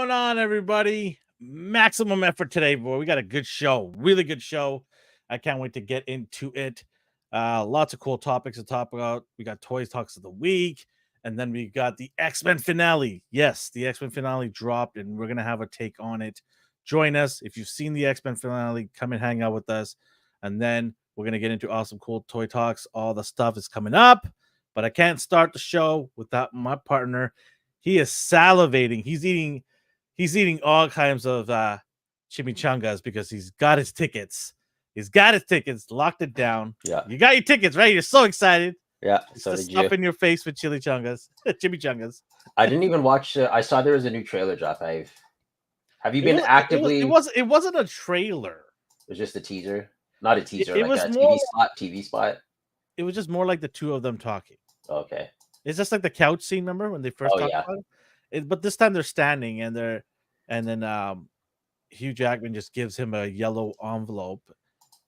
going on, everybody? Maximum effort today, boy. We got a good show, really good show. I can't wait to get into it. Lots of cool topics to talk about. We got Toys Talks of the Week, and then we got the X-Men finale. Yes, the X-Men finale dropped, and we're gonna have a take on it. Join us if you've seen the X-Men finale. Come and hang out with us, and then we're gonna get into awesome, cool toy talks. All the stuff is coming up, but I can't start the show without my partner. He is salivating. He's eating all kinds of chimichangas because he's got his tickets. He's got his tickets, locked it down. Yeah. You got your tickets, right? You're so excited. Yeah. It's So the did stuff you. in your face with chimichangas. I didn't even watch. I saw there was a new trailer drop. Have you been actively? It wasn't a trailer. It was just a teaser, not a teaser, It like was a more- TV spot. It was just more like the two of them talking. Okay. It's just like the couch scene, remember when they first talked yeah. about it? But this time they're standing and then Hugh Jackman just gives him a yellow envelope.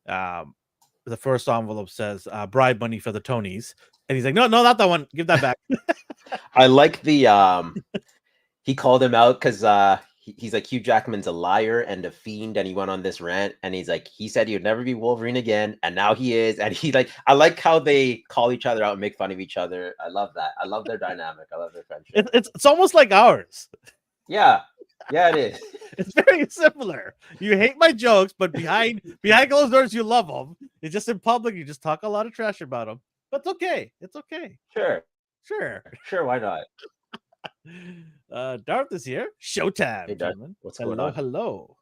The first envelope says bribe money for the Tonys. And he's like, no, not that one. Give that back. I like the he called him out because he's like, Hugh Jackman's a liar and a fiend, and he went on this rant, and he's like, he said he would never be Wolverine again, and now he is. And he like, I like how they call each other out and make fun of each other. I love that. I love their dynamic. I love their friendship. It's almost like ours. Yeah, it is. It's very similar. You hate my jokes, but behind closed doors, you love them. It's just in public, you just talk a lot of trash about them. But it's okay. It's okay. Sure. Why not? Darth is here. Showtime. Hey, Darth. What's going on? Hello.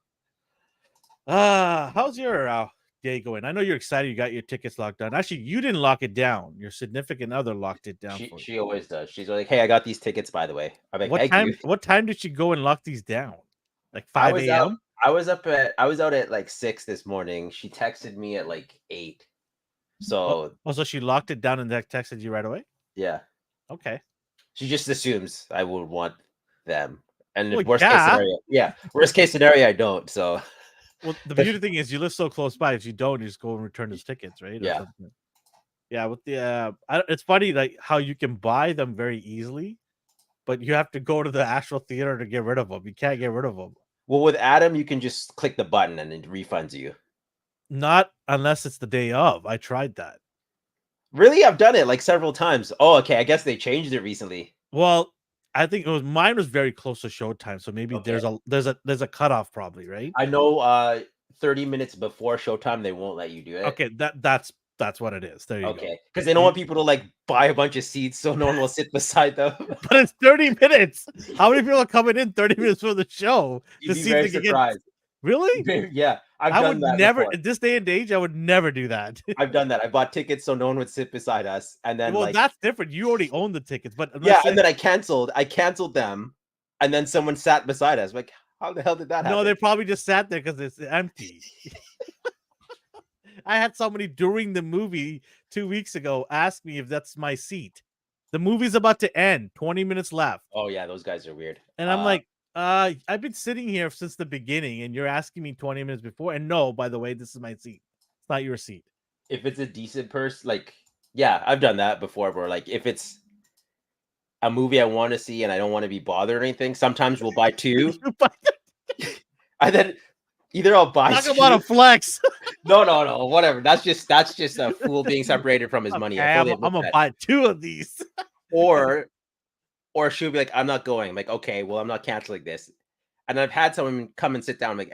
How's your day going? I know you're excited. You got your tickets locked down. Actually, you didn't lock it down. Your significant other locked it down. She always does. She's like, "Hey, I got these tickets, by the way." I'm like, What time did she go and lock these down? Like 5 a.m. I was out at like 6 this morning. She texted me at like 8. So so she locked it down and texted you right away? Yeah. Okay. She just assumes I would want them. And Well, worst case scenario, I don't. So well, the beauty thing is you live so close by. If you don't, you just go and return his tickets, right? Yeah. Yeah. With the it's funny like how you can buy them very easily, but you have to go to the actual theater to get rid of them. You can't get rid of them. Well, with Adam, you can just click the button and it refunds you. Not unless it's the day of. I tried that. Really? I've done it like several times. Oh, okay. I guess they changed it recently. Well, I think mine was very close to showtime, so maybe there's a cutoff probably, right? I know 30 minutes before showtime they won't let you do it. Okay, that's what it is. There you go. Okay, because they don't want people to like buy a bunch of seats so no one will sit beside them. But it's 30 minutes. How many people are coming in 30 minutes for the show? You'd be very surprised. Really? Yeah, I would never in this day and age. I would never do that. I've done that. I bought tickets so no one would sit beside us, and then that's different. You already own the tickets, but and then I canceled them, and then someone sat beside us. Like, how the hell did that happen? No, they probably just sat there because it's empty. I had somebody during the movie 2 weeks ago ask me if that's my seat. The movie's about to end. 20 minutes left. Oh yeah, those guys are weird. And I'm like, I've been sitting here since the beginning, and you're asking me 20 minutes before. And no, by the way, this is my seat. It's not your seat. If it's a decent person, like, yeah, I've done that before. Where like, if it's a movie I want to see and I don't want to be bothered or anything, sometimes we'll buy two. And then either I'll buy. Talk about a flex. No, whatever. That's just a fool being separated from his money. I'm gonna buy 2 of these. Or she'll be like, I'm not going. I'm like, okay, well, I'm not canceling this. And I've had someone come and sit down. I'm like,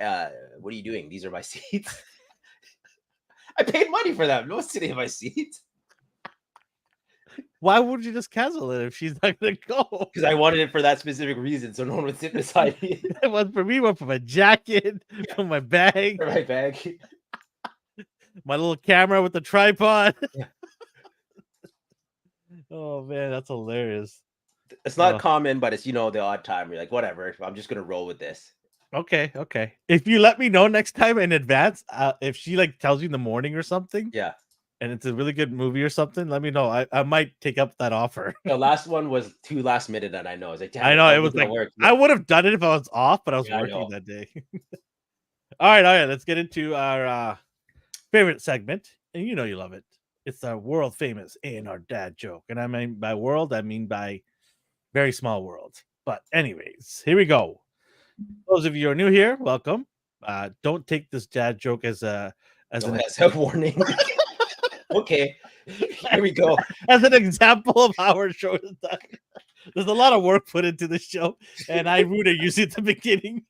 what are you doing? These are my seats. I paid money for them. No one's sitting in my seat. Why would you just cancel it if she's not gonna go? Because I wanted it for that specific reason, so no one would sit beside me. It was for me, one for my jacket, for my bag. For my bag. My little camera with the tripod. Yeah. Oh man, that's hilarious. It's not common, but it's the odd time. You're like, whatever. I'm just gonna roll with this. Okay. If you let me know next time in advance, if she like tells you in the morning or something, yeah, and it's a really good movie or something, let me know. I might take up that offer. The last one was too last minute, and I know. I was like, damn, I know it was like work. I would have done it if I was off, but I was working that day. All right. Let's get into our favorite segment, and you love it. It's our world famous ANR dad joke, and I mean by world, I mean by very small world. But anyways, here we go. Those of you who are new here, welcome. Don't take this dad joke as a warning. Okay, here we go. As an example of how our show is done. There's a lot of work put into the show, and I ruined it usually at the beginning.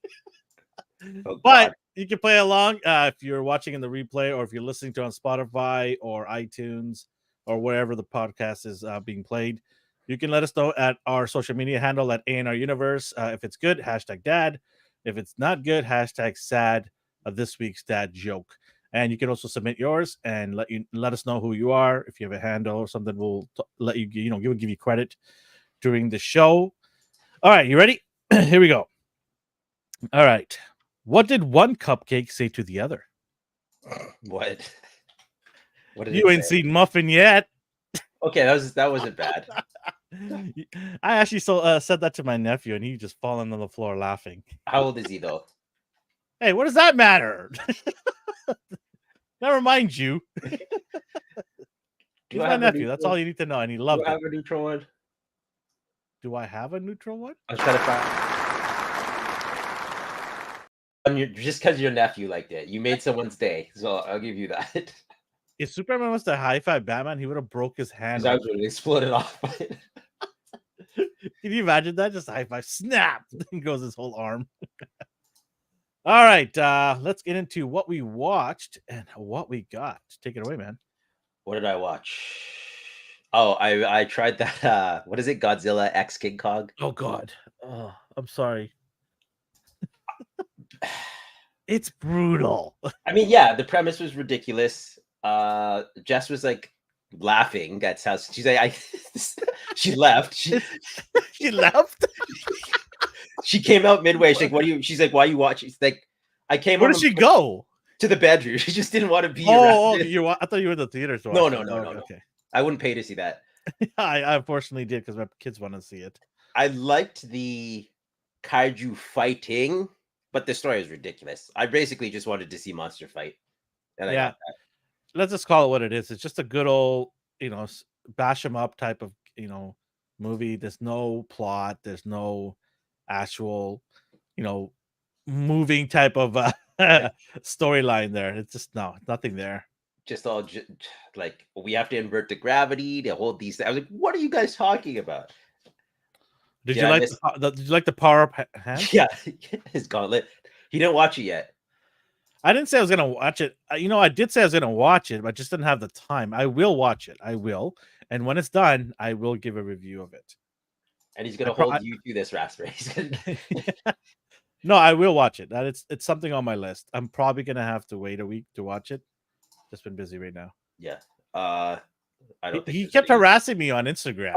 But you can play along if you're watching in the replay, or if you're listening to it on Spotify or iTunes or wherever the podcast is being played. You can let us know at our social media handle at ANR Universe. If it's good, hashtag dad. If it's not good, hashtag sad of this week's dad joke. And you can also submit yours and let us know who you are. If you have a handle or something, we'll let you give you credit during the show. All right, you ready? Here we go. All right. What did one cupcake say to the other? What did you ain't seen muffin yet? Okay, that wasn't bad. I actually said that to my nephew, and he just fallen on the floor laughing. How old is he though? Hey, what does that matter? Never mind you. He's my nephew. That's all you need to know, and he loved it. Do I have a neutral one? Do I have a neutral one? I was trying to find. Just because your nephew liked it, you made someone's day, so I'll give you that. If Superman was to high five Batman, he would have broke his hand. His arms would have exploded off. Can you imagine that? Just a high five, snap, and goes his whole arm. All right, let's get into what we watched and what we got. Take it away, man. What did I watch? Oh, I tried that. What is it? Godzilla X King Kong. Oh God. Oh, I'm sorry. It's brutal. I mean, yeah, the premise was ridiculous. Jess was like laughing. That's how she's like. She left. She left. She came out midway. She's like, "What do you?" She's like, "Why you watch?" She's like, "I came." Where did she go? To the bedroom. She just didn't want to be around. I thought you were in the theater. No. Okay, I wouldn't pay to see that. I unfortunately did because my kids want to see it. I liked the kaiju fighting, but the story was ridiculous. I basically just wanted to see monster fight. And yeah, let's just call it what it is. It's just a good old, bash them up type of, movie. There's no plot. There's no actual, moving type of storyline there. It's just nothing there. Just all like we have to invert the gravity to hold these. I was like, what are you guys talking about? Did you like the power up hand? Yeah, his gauntlet. He didn't watch it yet. I didn't say I was gonna watch it. I did say I was gonna watch it, but I just didn't have the time. I will watch it. I will, and when it's done, I will give a review of it. And he's gonna hold you to this, Rasper. No, I will watch it. It's something on my list. I'm probably gonna have to wait a week to watch it. Just been busy right now. Yeah. I don't. He kept harassing me on Instagram.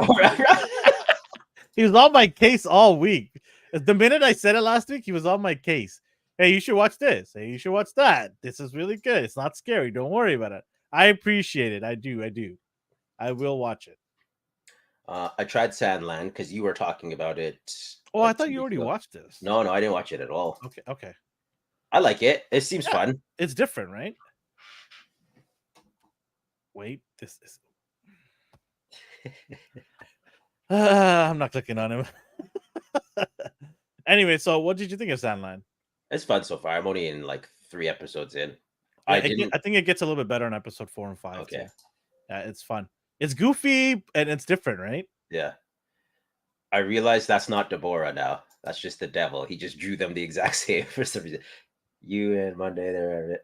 He was on my case all week. The minute I said it last week, he was on my case. Hey, you should watch this. Hey, you should watch that. This is really good. It's not scary. Don't worry about it. I appreciate it. I do. I will watch it. I tried Sandland because you were talking about it. Oh, I thought you already watched this. No, I didn't watch it at all. Okay. I like it. It seems fun. It's different, right? Wait, this is. I'm not clicking on him. Anyway, so what did you think of Sandland? It's fun so far. I'm only in like 3 episodes in. I think it gets a little bit better in episode 4 and 5. Okay. Yeah, it's fun. It's goofy and it's different, right? Yeah. I realize that's not Deborah now. That's just the devil. He just drew them the exact same for some reason. You and Monday, they're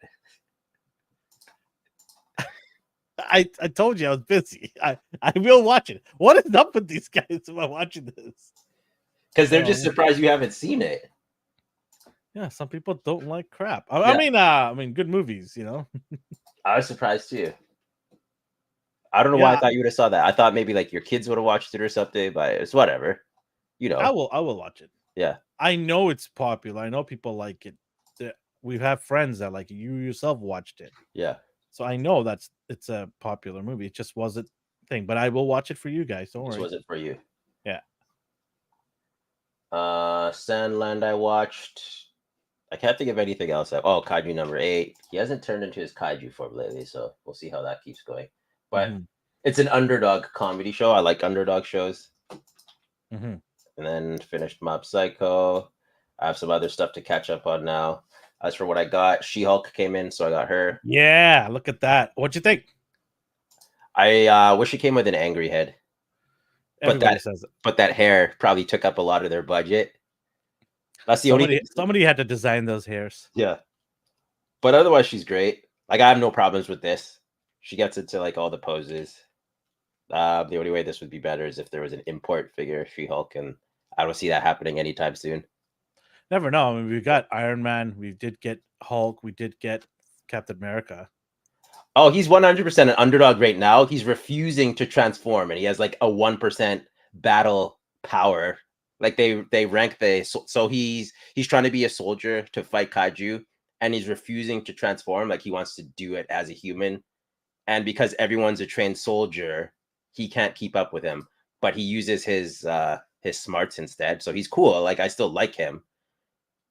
I told you I was busy. I will watch it. What is up with these guys about watching this? Because they're just surprised you haven't seen it. Yeah, some people don't like crap. I mean, good movies, I was surprised too. I don't know why I thought you would have saw that. I thought maybe like your kids would have watched it or something, but it's whatever. I will watch it. Yeah. I know it's popular. I know people like it. We have friends that like it. You yourself watched it. Yeah. So I know it's a popular movie. It just wasn't thing, but I will watch it for you guys. Don't worry. This wasn't for you. Yeah. Sandland I watched. I can't think of anything else. Kaiju number 8. He hasn't turned into his kaiju form lately, so we'll see how that keeps going. But it's an underdog comedy show. I like underdog shows. And then finished Mob Psycho. I have some other stuff to catch up on now. As for what I got, She-Hulk came in, so I got her. Yeah, look at that. What'd you think? I wish it came with an angry head, Everybody says it. but that hair probably took up a lot of their budget. That's the only thing. Somebody had to design those hairs. Yeah, but otherwise she's great. Like I have no problems with this. She gets into like all the poses. The only way this would be better is if there was an import figure, She-Hulk, and I don't see that happening anytime soon. Never know. I mean, we got Iron Man. We did get Hulk. We did get Captain America. Oh, he's 100% an underdog right now. He's refusing to transform, and he has like a 1% battle power. Like they rank so he's trying to be a soldier to fight kaiju, and he's refusing to transform. Like he wants to do it as a human, and because everyone's a trained soldier, he can't keep up with him. But he uses his smarts instead, so he's cool. Like I still like him.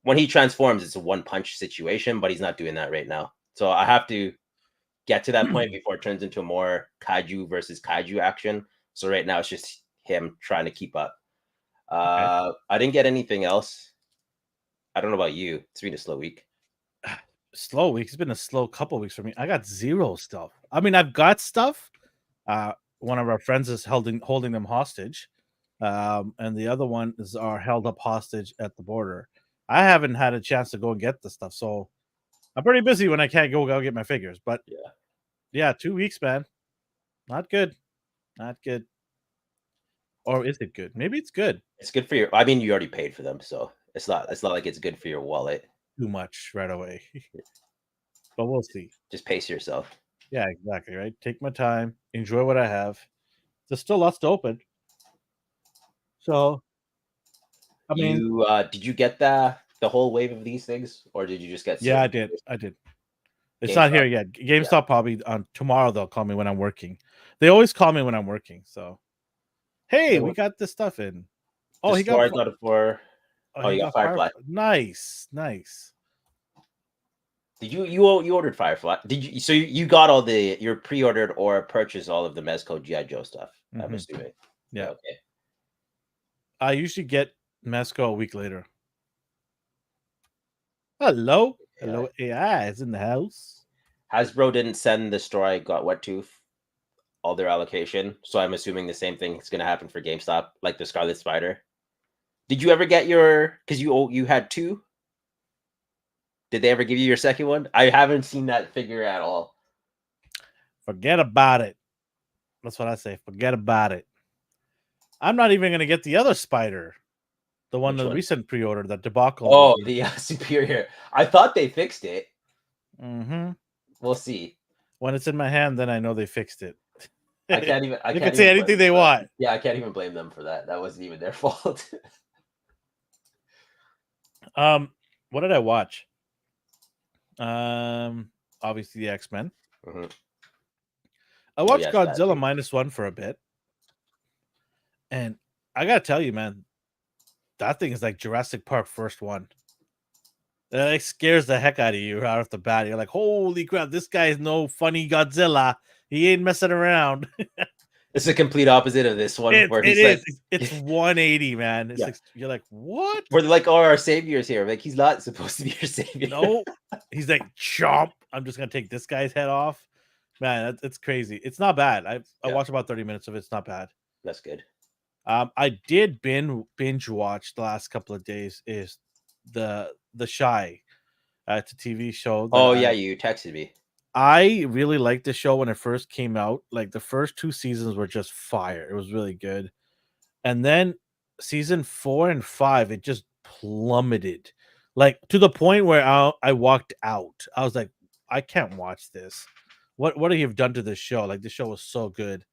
When he transforms, it's a one punch situation, but he's not doing that right now. So I have to get to that point before it turns into more kaiju versus kaiju action. So right now it's just him trying to keep up. I didn't get anything else. I don't know about you. It's been a slow week. Slow week. It's been a slow couple weeks for me. I got zero stuff. I mean, I've got stuff. One of our friends is holding them hostage, and the other one are held up hostage at the border. I haven't had a chance to go and get the stuff, so I'm pretty busy when I can't go get my figures. But yeah, 2 weeks, man. Not good. Not good. Or is it good? Maybe it's good. It's good for your. I mean, you already paid for them, so it's not like it's good for your wallet. Too much right away. But we'll see. Just pace yourself. Yeah, exactly. Right. Take my time. Enjoy what I have. There's still lots to open. So, I mean, did you get the whole wave of these things, or did you just get? Yeah, I did. It's not here yet. GameStop probably on tomorrow. They'll call me when I'm working. They always call me when I'm working. So, hey, we got this stuff in. Oh, he got it for. Oh, you got Firefly. Nice. Did you ordered Firefly? Did you? So you got all you pre-ordered or purchased all of the Mezco G.I. Joe stuff? I'm assuming. Yeah. Okay. I usually get Mezco a week later. Hello, AI is in the house. Hasbro didn't send the store I got Wet Tooth all their allocation, so I'm assuming the same thing is going to happen for GameStop, like the Scarlet Spider. Did you ever get your? Because you had two. Did they ever give you your second one? I haven't seen that figure at all. Forget about it. That's what I say. Forget about it. I'm not even going to get the other Spider. The one the recent pre-order, that debacle. Oh, the Superior. I thought they fixed it. Mm-hmm. We'll see. When it's in my hand, then I know they fixed it. I can't they can say anything they want. Yeah, I can't even blame them for that. That wasn't even their fault. What did I watch? Obviously the X-Men. Mm-hmm. I watched Godzilla -1 for a bit, and I gotta tell you, man, that thing is like Jurassic Park first one. That like scares the heck out of you right off the bat. You're like, holy crap, this guy is no funny Godzilla. He ain't messing around. It's the complete opposite of this one. It's 180, man. It's like, you're like, what? We're like, oh, our savior's here. Like, he's not supposed to be your savior. No, he's like, chomp. I'm just gonna take this guy's head off. Man, it's crazy. It's not bad. I watched about 30 minutes of it. It's not bad. That's good. I did binge watch the last couple of days is the Shy. It's a TV show. Oh yeah, you texted me. I really liked the show when it first came out. Like the first 2 seasons were just fire. It was really good. And then season 4 and 5, it just plummeted. Like to the point where I walked out. I was like, I can't watch this. What have you done to this show? Like the show was so good.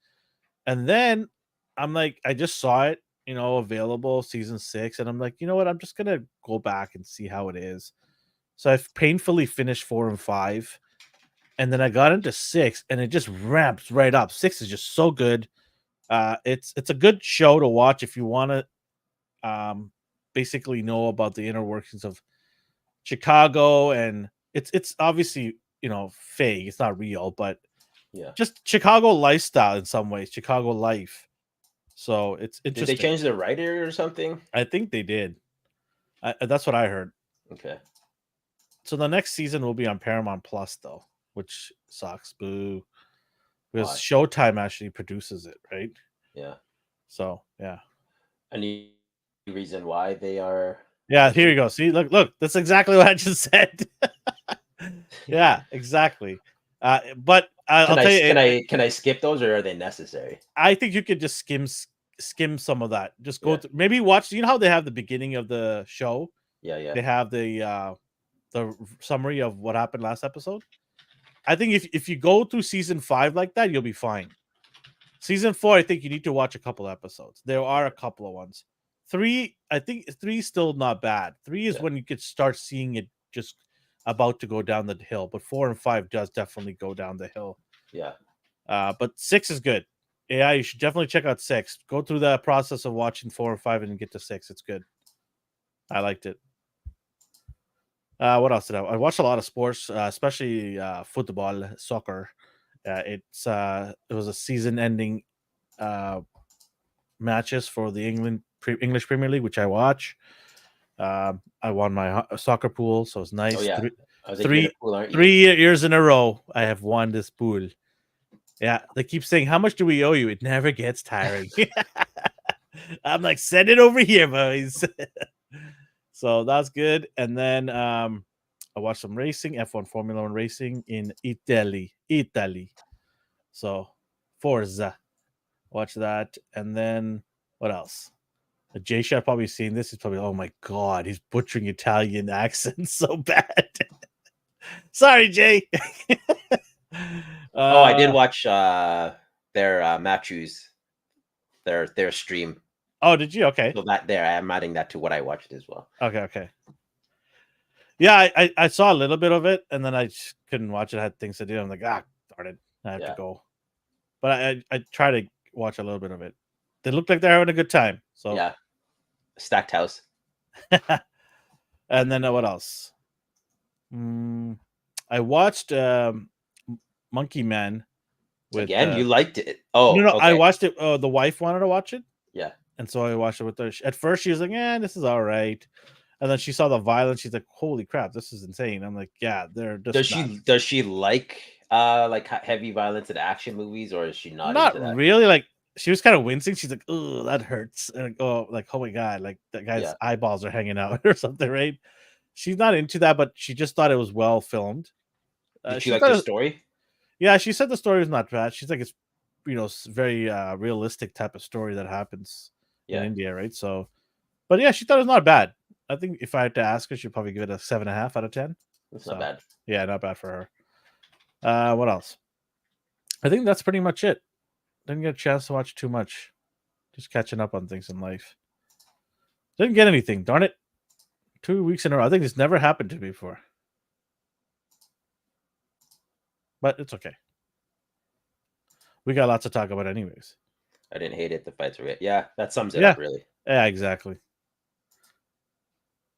And then I'm like, I just saw it, available season 6, and I'm like, you know what? I'm just gonna go back and see how it is. So I've painfully finished 4 and 5. And then I got into 6, and it just ramps right up. 6 is just so good. It's a good show to watch if you want to basically know about the inner workings of Chicago, and it's obviously fake. It's not real, but just Chicago lifestyle in some ways. Chicago life. So it's interesting. Did they change the writer or something? I think they did. That's what I heard. Okay. So the next season will be on Paramount Plus, though, which sucks. Boo. Because Why? Showtime actually produces it, right? Yeah. So yeah. Any reason why they are Yeah, here you pushing? go. See, look. That's exactly what I just said. Yeah, exactly. But I'll tell you, Can I skip those, or are they necessary? I think you could just skim some of that. Just go Yeah. through, maybe watch. You know how they have the beginning of the show. Yeah. Yeah. They have the summary of what happened last episode. I think if you go through season 5 like that, you'll be fine. Season 4, I think you need to watch a couple episodes. There are a couple of ones. 3, I think 3 is still not bad. 3 is Yeah. when you could start seeing it just about to go down the hill, but 4 and 5 does definitely go down the hill. Yeah. But 6 is good. Yeah, you should definitely check out 6. Go through the process of watching 4 and 5 and get to 6. It's good. I liked it. What else did I watched a lot of sports, especially football, soccer. It was a season-ending matches for the English Premier League, which I watch. I won my soccer pool, so it's nice. Oh yeah. I was like, you're in a Three, pool, aren't you? 3 years in a row, I have won this pool. Yeah, they keep saying, "How much do we owe you?" It never gets tiring. I'm like, send it over here, boys. So that's good. And then I watched some racing, F1 Formula 1 racing in Italy. So Forza. Watch that. And then what else? Jay Shot probably seen this. He's probably, oh my god, he's butchering Italian accents so bad. Sorry, Jay. Oh, I did watch their Matthews, their stream. Oh, did you? Okay. So that there, I am adding that to what I watched as well. Okay. Yeah, I saw a little bit of it, and then I just couldn't watch it. I had things to do. I'm like, darn it, I have to go. But I try to watch a little bit of it. They look like they're having a good time. So yeah, stacked house. And then what else? I watched Monkey Man. With Again, you liked it. Oh, no, I okay. watched it. The wife wanted to watch it. Yeah. And so I watched it with her. At first, she was like, "Yeah, this is all right," and then she saw the violence. She's like, "Holy crap, this is insane!" I'm like, "Yeah, they're just Does she like heavy violence in action movies, or is she not not into that? really like." She was kind of wincing. She's like, "Oh, that hurts," and oh my god, like that guy's Yeah. eyeballs are hanging out or something, right? She's not into that, but she just thought it was well filmed. Did she She like thought, the story? yeah, she said the story was not bad. She's like, it's very realistic type of story that happens in Yeah. India, right? So, but yeah, she thought it was not bad. I think if I had to ask her, she'd probably give it a 7.5 out of 10. That's So not bad. yeah, not bad for her. What else? I think that's pretty much it. Didn't get a chance to watch too much. Just catching up on things in life. Didn't get anything. Darn it. 2 weeks in a row. I think this never happened to me before. But it's okay. We got lots to talk about anyways. I didn't hate it. The fights were good. Yeah, that sums it up really. Yeah, exactly.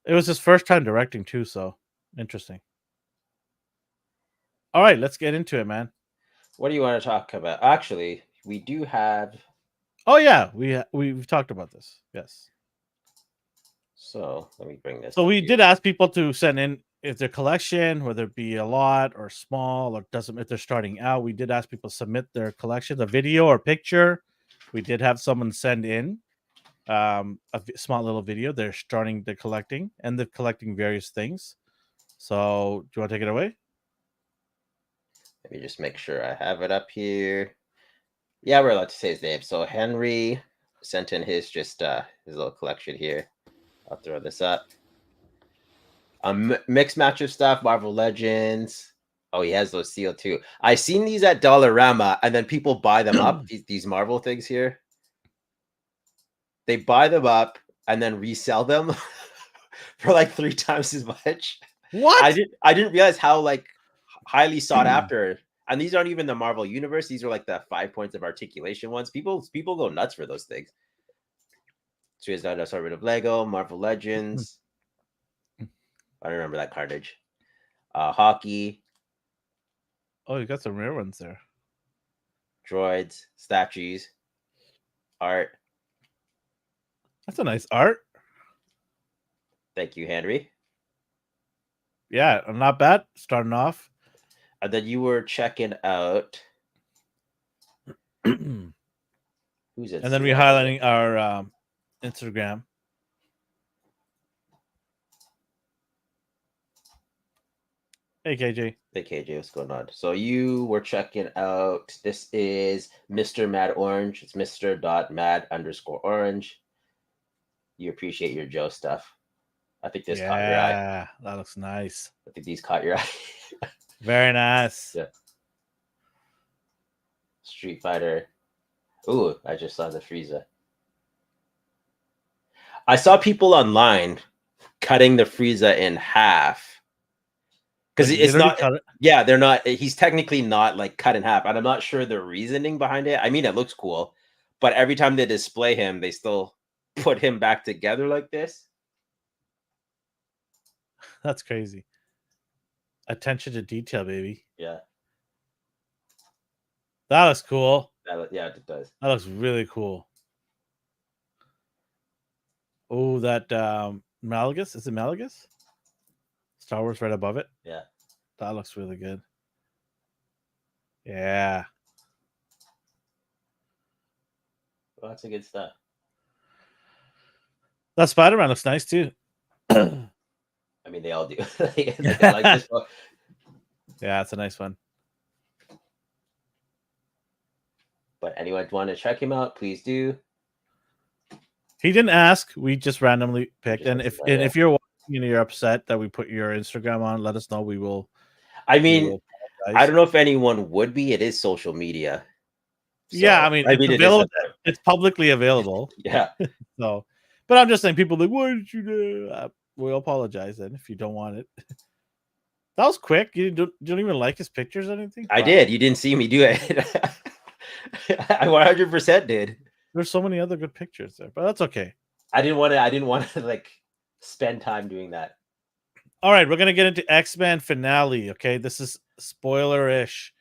It was his first time directing too, so interesting. All right, let's get into it, man. What do you want to talk about? Actually, we do have. Oh yeah, we've talked about this. Yes. So let me bring this. So we did ask people to send in if their collection, whether it be a lot or small, or doesn't if they're starting out. We did ask people to submit their collection, a video or picture. We did have someone send in small little video. They're collecting, and they're collecting various things. So do you want to take it away? Let me just make sure I have it up here. Yeah, we're allowed to say his name. So Henry sent in his little collection here. I'll throw this up. Mixed match of stuff, Marvel Legends. Oh, he has those sealed too. I seen these at Dollarama, and then people buy them up. These Marvel things here. They buy them up and then resell them for like 3 times as much. What? I didn't realize how like highly sought after. And these aren't even the Marvel universe. These are like the 5 points of articulation ones. People go nuts for those things. So here's that assortment of Lego, Marvel Legends. I remember that cartridge. Hockey. Oh, you got some rare ones there. Droids, statues, art. That's a nice art. Thank you, Henry. Yeah, not bad. Starting off. And then you were checking out And who's Instagram? then we're highlighting our Instagram. Hey, KJ. Hey, KJ, what's going on? So you were checking out, this is Mr. Mad Orange. It's Mr.Mad_Orange. You appreciate your Joe stuff. I think this caught your eye. Yeah, that looks nice. I think these caught your eye. Very nice. Yeah. Street Fighter. Ooh, I just saw the Frieza. I saw people online cutting the Frieza in half. Because Like, it's literally not, cut it. yeah, they're not, he's technically not like cut in half. And I'm not sure the reasoning behind it. I mean, it looks cool, but every time they display him, they still put him back together like this. That's crazy. Attention to detail, baby. Yeah. That looks cool. Yeah, it does. That looks really cool. Oh, that Malagus. Is it Malagus? Star Wars right above it. Yeah. That looks really good. Yeah. Well, that's a good stuff. That Spider-Man looks nice too. I mean, they all do. They like this one. Yeah, it's a nice one. But anyone want to check him out, please do. He didn't ask. We just randomly picked. Just And if you're watching and you're upset that we put your Instagram on, let us know. We will. I mean, I don't know if anyone would be. It is social media. So, yeah, I mean, it's available. It's publicly available. Yeah. So, but I'm just saying, people are like, why did you do? We'll apologize then if you don't want it. That was quick. You don't even like his pictures or anything? I did. You didn't see me do it. I 100% did. There's so many other good pictures there, but that's okay. I didn't want to like spend time doing that. All right, we're gonna get into X-Men finale. Okay, this is spoiler-ish.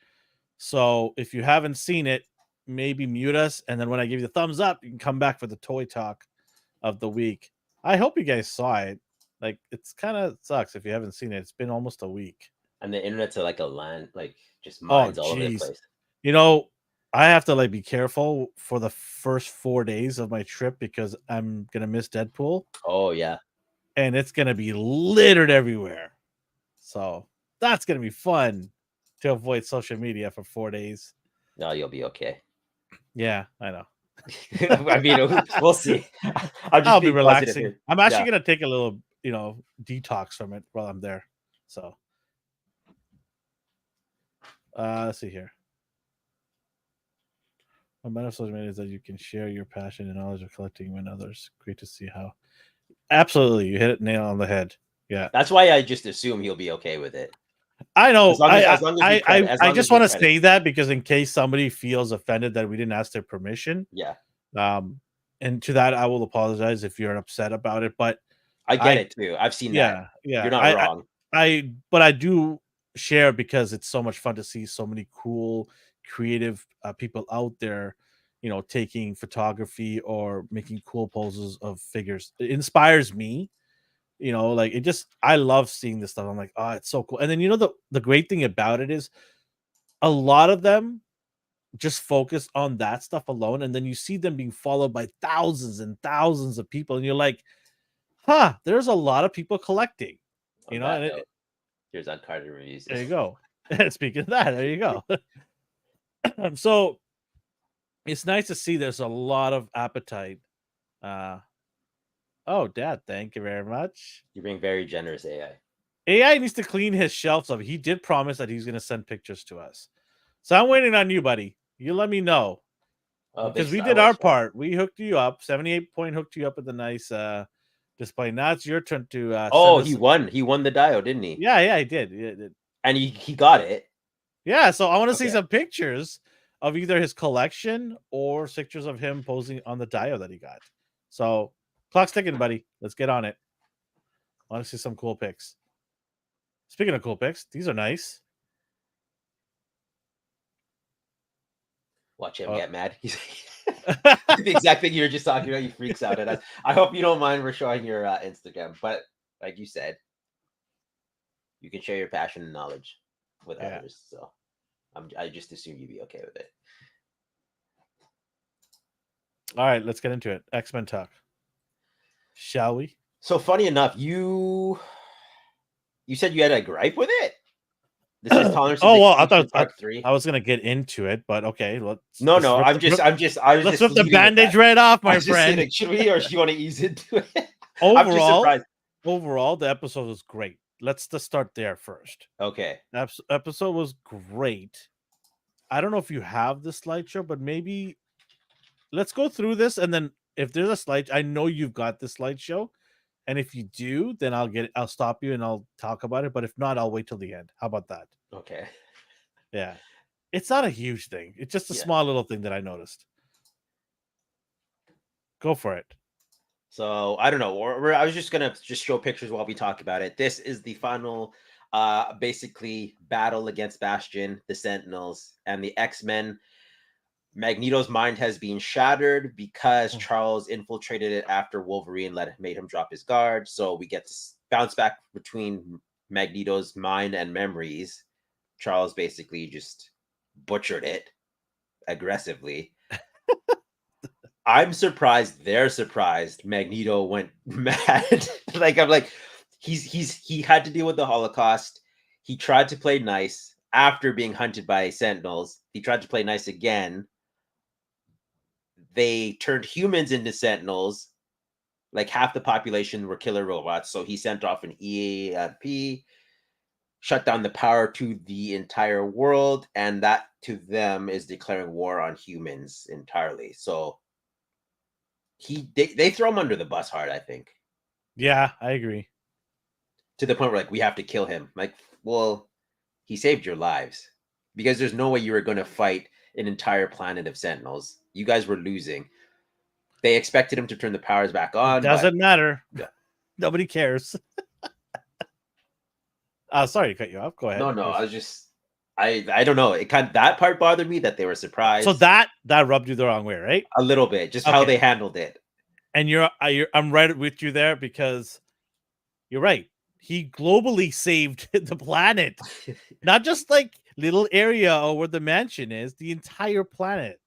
So if you haven't seen it, maybe mute us, and then when I give you the thumbs up, you can come back for the toy talk of the week. I hope you guys saw it. Like, it's kind of sucks if you haven't seen it. It's been almost a week. And the internet's like a land, like just mines all over the place. You know, I have to like be careful for the first 4 days of my trip because I'm gonna miss Deadpool. Oh yeah. And it's gonna be littered everywhere. So that's gonna be fun to avoid social media for 4 days. No, you'll be okay. Yeah, I know. I mean, we'll see. I'll be relaxing. I'm actually gonna take a little, detox from it while I'm there. So let's see here. One benefit of social media is that you can share your passion and knowledge of collecting with others. Great to see how. Absolutely, you hit it nail on the head. Yeah, that's why I just assume he'll be okay with it. I know. I just want to say that because in case somebody feels offended that we didn't ask their permission. Yeah. And to that, I will apologize if you're upset about it. But I get it too. I've seen that. Yeah. You're not wrong. But I do share because it's so much fun to see so many cool, creative people out there, taking photography or making cool poses of figures. It inspires me. Like I love seeing this stuff. I'm like, oh, it's so cool. And then the great thing about it is a lot of them just focus on that stuff alone, and then you see them being followed by thousands and thousands of people, and you're like, there's a lot of people collecting. Here's uncarded reviews. There you go. Speaking of that, there you go. So it's nice to see there's a lot of appetite. Oh, Dad, thank you very much. You're being very generous, AI. AI needs to clean his shelves up. He did promise that he's going to send pictures to us. So I'm waiting on you, buddy. You let me know. Because we did our part. We hooked you up. 78 Point hooked you up with a nice display. Now it's your turn to he won. He won the Dio, didn't he? Yeah, he did. And he got it. Yeah, so I want to see some pictures of either his collection or pictures of him posing on the Dio that he got. So clock's ticking, buddy. Let's get on it. I want to see some cool pics. Speaking of cool pics, these are nice. Watch him get mad. He's the exact thing you were just talking about. He freaks out at us. I hope you don't mind we're showing your Instagram, but like you said, you can share your passion and knowledge with Yeah. others. So I just assume you'd be okay with it. All right, let's get into it. X-Men talk. Shall we? So funny enough, you said you had a gripe with it. This is Tolerance of Oh well, Extinction Part 3. I was gonna get into it, but okay, let's. No, let's no, rip I the- was rip- just let's rip the leading with bandage that. right off, I my was just saying, friend. like, should we, or do you want to ease into it? I'm just surprised. Overall, the episode was great. Let's just start there first. Okay. Episode was great. I don't know if you have the slideshow, but maybe let's go through this, and then if there's a slide, I know you've got the slideshow, and if you do, then I'll stop you and I'll talk about it. But if not, I'll wait till the end. How about that? Okay. Yeah, it's not a huge thing. It's just a small little thing that I noticed. Go for it. So I don't know. I was just gonna show pictures while we talk about it. This is the final, basically battle against Bastion, the Sentinels, and the X-Men. Magneto's mind has been shattered because Charles infiltrated it after Wolverine made him drop his guard. So we get to bounce back between Magneto's mind and memories. Charles basically just butchered it aggressively. I'm surprised they're surprised Magneto went mad. I'm like, he had to deal with the Holocaust. He tried to play nice after being hunted by Sentinels. He tried to play nice again. They turned humans into Sentinels. Like half the population were killer robots. So he sent off an EMP, shut down the power to the entire world, and that to them is declaring war on humans entirely. So they throw him under the bus hard, I think. Yeah, I agree. To the point where, like, we have to kill him. Like, well, he saved your lives because there's no way you were going to fight an entire planet of Sentinels. You guys were losing. They expected him to turn the powers back on. Doesn't matter. Yeah. Nobody cares. Sorry to cut you off. Go ahead. No, I was just, I don't know. It that part bothered me that they were surprised. So that rubbed you the wrong way, right? A little bit, just how they handled it. And I'm right with you there because you're right. He globally saved the planet, not just like little area or where the mansion is, the entire planet.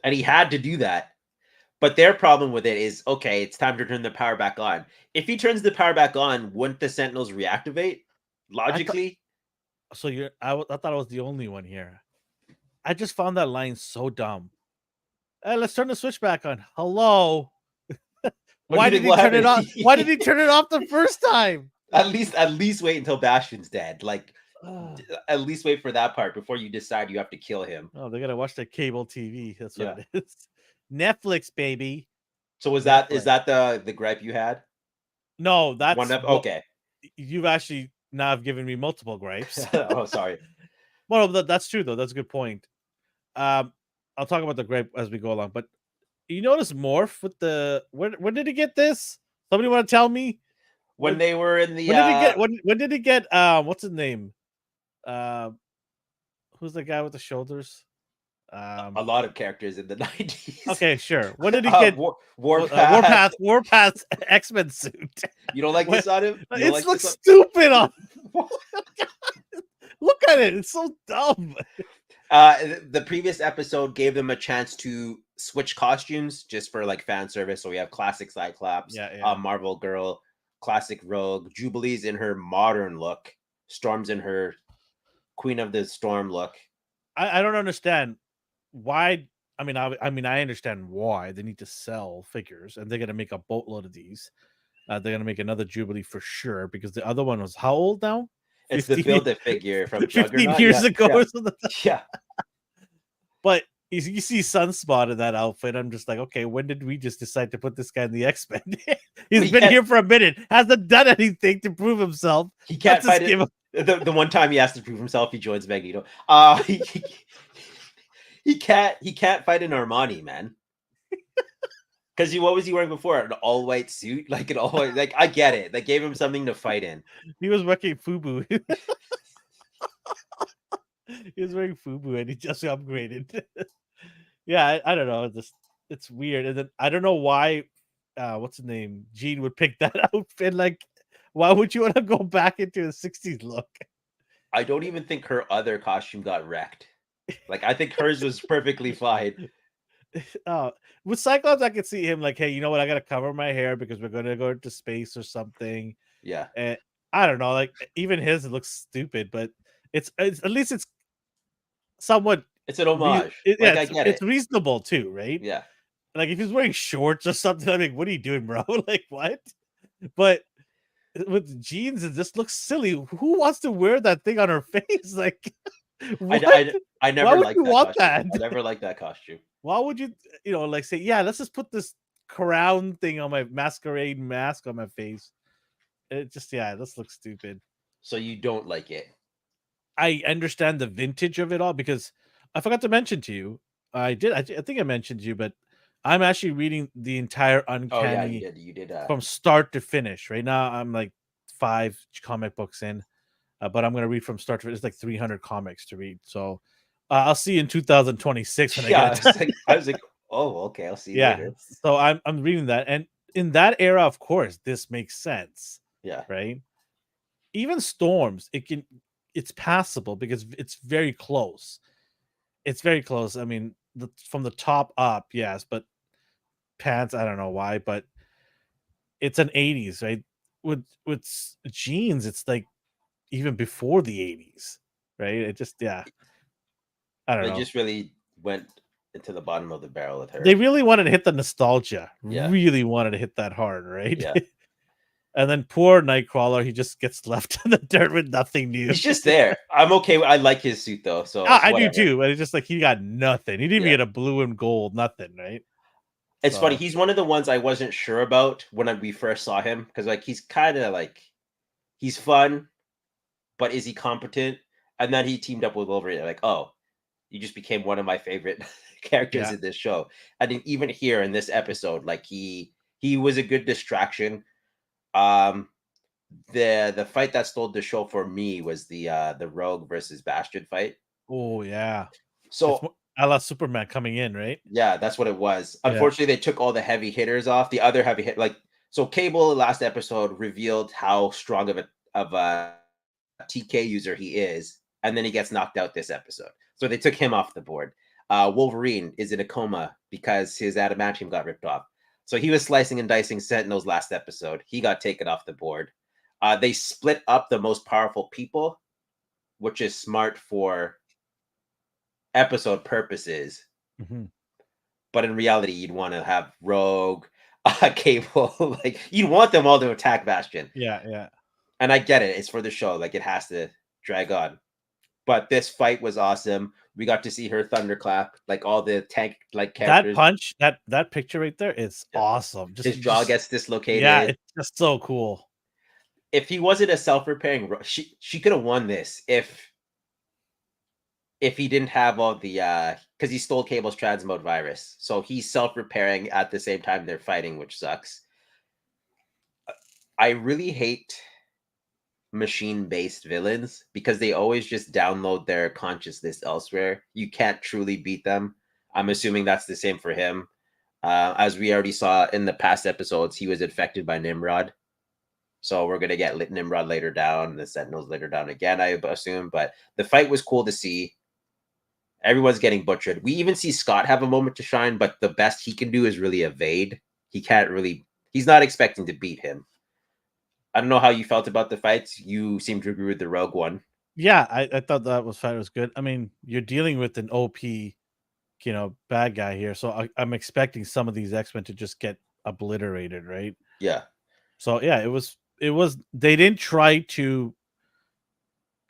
And he had to do that. But their problem with it is, okay, it's time to turn the power back on. If he turns the power back on, wouldn't the Sentinels reactivate? Logically? I thought I was the only one here. I just found that line so dumb. Let's turn the switch back on. Hello. Why did he turn it off? Why did he turn it off the first time? At least wait until Bastion's dead. Like, at least wait for that part before you decide you have to kill him. Oh, they gotta watch the cable TV. That's what it is. Netflix, baby. So is that the gripe you had? No, that's okay. You've actually now have given me multiple gripes. Oh, sorry. Well, that's true though. That's a good point. I'll talk about the gripe as we go along. But you notice Morph with the when did he get this? Somebody want to tell me? When they were in the when did he get what's his name? Who's the guy with the shoulders? A lot of characters in the 90s. Okay, sure. When did he get Warpath X-Men suit? You don't like this on him? It looks stupid on. Look at it. It's so dumb. The previous episode gave them a chance to switch costumes just for like fan service. So we have classic Cyclops, Marvel Girl, classic Rogue, Jubilee's in her modern look, Storm's in her Queen of the Storm look. I don't understand why. I mean, I understand why they need to sell figures, and they're gonna make a boatload of these. They're gonna make another Jubilee for sure because the other one was how old now? It's the Build-It figure from 15 years ago or something. Yeah. But you see Sunspot in that outfit. I'm just like, okay, when did we just decide to put this guy in the X-Men? He's been here for a minute, hasn't done anything to prove himself. He can't fight it. The one time he has to prove himself, he joins Magneto. He can't fight an Armani, man. Because what was he wearing before? An all-white suit? Like an all-white, like I get it. They gave him something to fight in. He was wearing FUBU. He was wearing FUBU and he just upgraded. Yeah, I don't know. It's weird. And then I don't know why what's his name? Gene would pick that outfit. Like, Why would you want to go back into a 60s look? I don't even think her other costume got wrecked. Like, I think hers was perfectly fine. Oh, with Cyclops, I could see him like, hey, you know what? I gotta cover my hair because we're gonna go into space or something. Yeah. And I don't know, like even his looks stupid, but it's at least it's somewhat It's an homage. yeah, Like, I get it's it. reasonable too, right? Yeah. Like if he's wearing shorts or something, I'm like, what are you doing, bro? Like what? But with jeans, it just looks silly. Who wants to wear that thing on her face? Like I what? I I Why never would liked you that want costume. that? I never liked that costume. Why would you, like say, yeah, let's just put this crown thing on my masquerade mask on my face. It just, yeah, this looks stupid. So you don't like it. I understand the vintage of it all because I forgot to mention to you. I think I mentioned to you, but I'm actually reading the entire Oh yeah, you Uncanny did. You did from start to finish. Right now, I'm like 5 comic books in, but I'm gonna read from start to finish. It's like 300 comics to read. So I'll see you in 2026 when I yeah, get it. I was like, oh, okay, I'll see you Yeah. later. So I'm reading that, and in that era, of course, this makes sense, Yeah. right? Even storms, it's passable because it's very close. It's very close. I mean, from the top up, yes, but pants, I don't know why, but it's an 80s, right? With jeans, it's like even before the 80s, right? It just, yeah, I don't They know. just really went into the bottom of the barrel with They her. really wanted to hit the nostalgia. Yeah. Really wanted to hit that hard, right? Yeah. And then poor Nightcrawler, he just gets left in the dirt with nothing new. He's just there. I'm okay. I like his suit though, so I do whatever. too, but it's just like he got nothing. He didn't even Yeah. get a blue and gold, nothing, right? It's funny. So He's one of the ones I wasn't sure about when we first saw him because like he's kind of like he's fun, but is he competent? And then he teamed up with Wolverine. Like, oh, you just became one of my favorite characters yeah. in this show. I think even here in this episode, like he was a good distraction. Um, the fight that stole the show for me was the Rogue versus Bastion fight. Oh yeah. It's So a la Superman coming in, right? yeah, that's what it was. Yeah. Unfortunately, they took all the heavy hitters off. The other heavy hit, like so, Cable last episode revealed how strong of a TK user he is, and then he gets knocked out this episode. So they took him off the board. Wolverine is in a coma because his adamantium got ripped off. So he was slicing and dicing Sentinels last episode. He got taken off the board. They split up the most powerful people, which is smart for episode purposes. Mhm. But in reality, you'd want to have Rogue, Cable, like you'd want them all to attack Bastion. Yeah, yeah. And I get it; it's for the show, like it has to drag on. But this fight was awesome. We got to see her thunderclap, like all the tank like That characters. punch, that picture right there is Yeah. awesome. His Just jaw just gets yeah, dislocated. it's just so cool. If he wasn't a self-repairing, she could have won this if he didn't have all the because he stole Cable's transmode virus, so he's self-repairing at the same time they're fighting, which sucks. I really hate machine-based villains because they always just download their consciousness elsewhere. You can't truly beat them. I'm assuming that's the same for him. As we already saw in the past episodes, he was infected by Nimrod. So we're gonna get Nimrod later down, the Sentinels later down again, I assume. But the fight was cool to see. Everyone's getting butchered. We even see Scott have a moment to shine, but the best he can do is really evade. He can't really. He's not expecting to beat him. I don't know how you felt about the fights. You seem to agree with the Rogue one. Yeah, I thought that was good. I mean, you're dealing with an OP, bad guy here, so I'm expecting some of these X-Men to just get obliterated, right? Yeah. So yeah, it was they didn't try to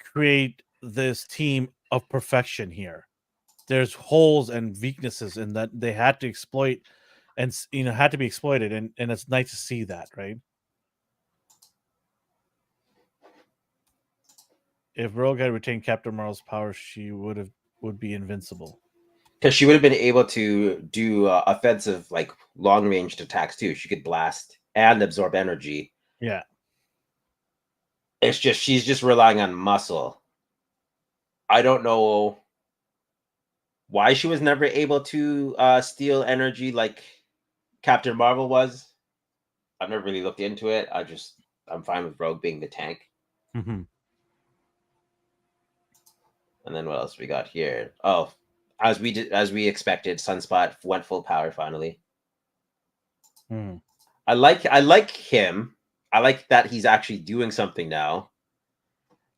create this team of perfection here. There's holes and weaknesses in that they had to exploit and had to be exploited, and it's nice to see that, right? If Rogue had retained Captain Marvel's power, she would be invincible. Because she would have been able to do offensive, like long ranged attacks too. She could blast and absorb energy. Yeah. It's just she's just relying on muscle. I don't know why she was never able to steal energy like Captain Marvel was. I've never really looked into it. I just I'm fine with Rogue being the tank. Mm-hmm. And then what else we got here? Oh, as we expected, Sunspot went full power finally. Mm. I like him. I like that he's actually doing something now.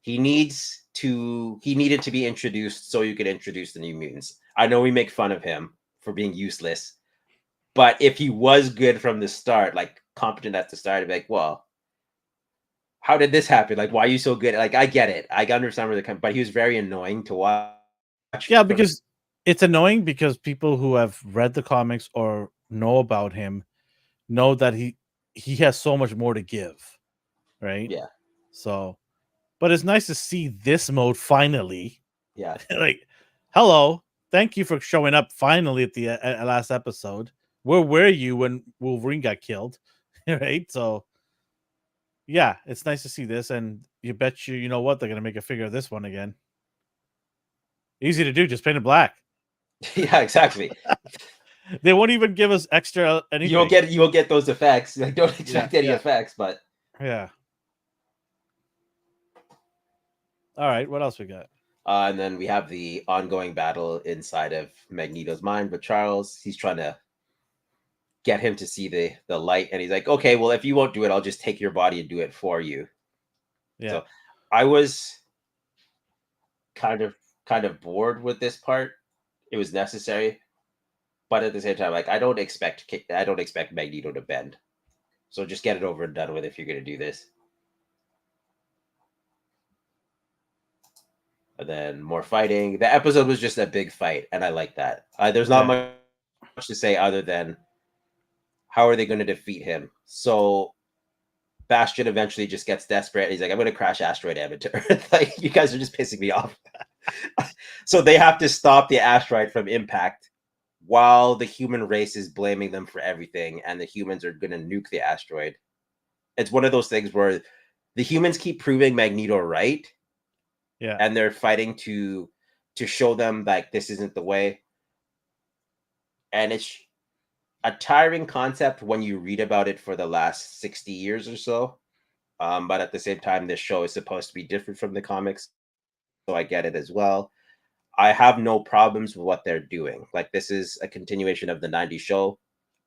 He needed to be introduced so you could introduce the New Mutants. I know we make fun of him for being useless, but if he was good from the start, like competent at the start, I'd be like, well, how did this happen? Like, why are you so good? Like, I get it. I understand where they're coming, but he was very annoying to watch. Yeah, because it's annoying because people who have read the comics or know about him know that he has so much more to give, right? Yeah, So, but it's nice to see this mode finally. yeah. Like, hello, thank you for showing up finally at the last episode. Where were you when Wolverine got killed? Right? So, yeah, it's nice to see this, and you bet you know what, they're gonna make a figure of this one again. Easy to do, just paint it black. Yeah, exactly. They won't even give us extra anything. You won't get those effects. Like, don't expect any Yeah. effects, but Yeah. All right, what else we got? and then we have the ongoing battle inside of Magneto's mind with Charles. He's trying to get him to see the light, and he's like, okay, well, if you won't do it, I'll just take your body and do it for you. Yeah. So I was kind of bored with this part. It was necessary, but at the same time, like I don't expect Magneto to bend. So just get it over and done with if you're gonna do this. And then more fighting. The episode was just a big fight, and I like that. There's not much to say other than how are they going to defeat him. So Bastion eventually just gets desperate. He's like, I'm going to crash asteroid Hammond to Earth. Like, you guys are just pissing me off. So they have to stop the asteroid from impact while the human race is blaming them for everything, and the humans are going to nuke the asteroid. It's one of those things where the humans keep proving Magneto right, Yeah. and they're fighting to show them like this isn't the way. And it's a tiring concept when you read about it for the last 60 years or so. But at the same time, this show is supposed to be different from the comics, so I get it as well. I have no problems with what they're doing. Like, this is a continuation of the 90s show,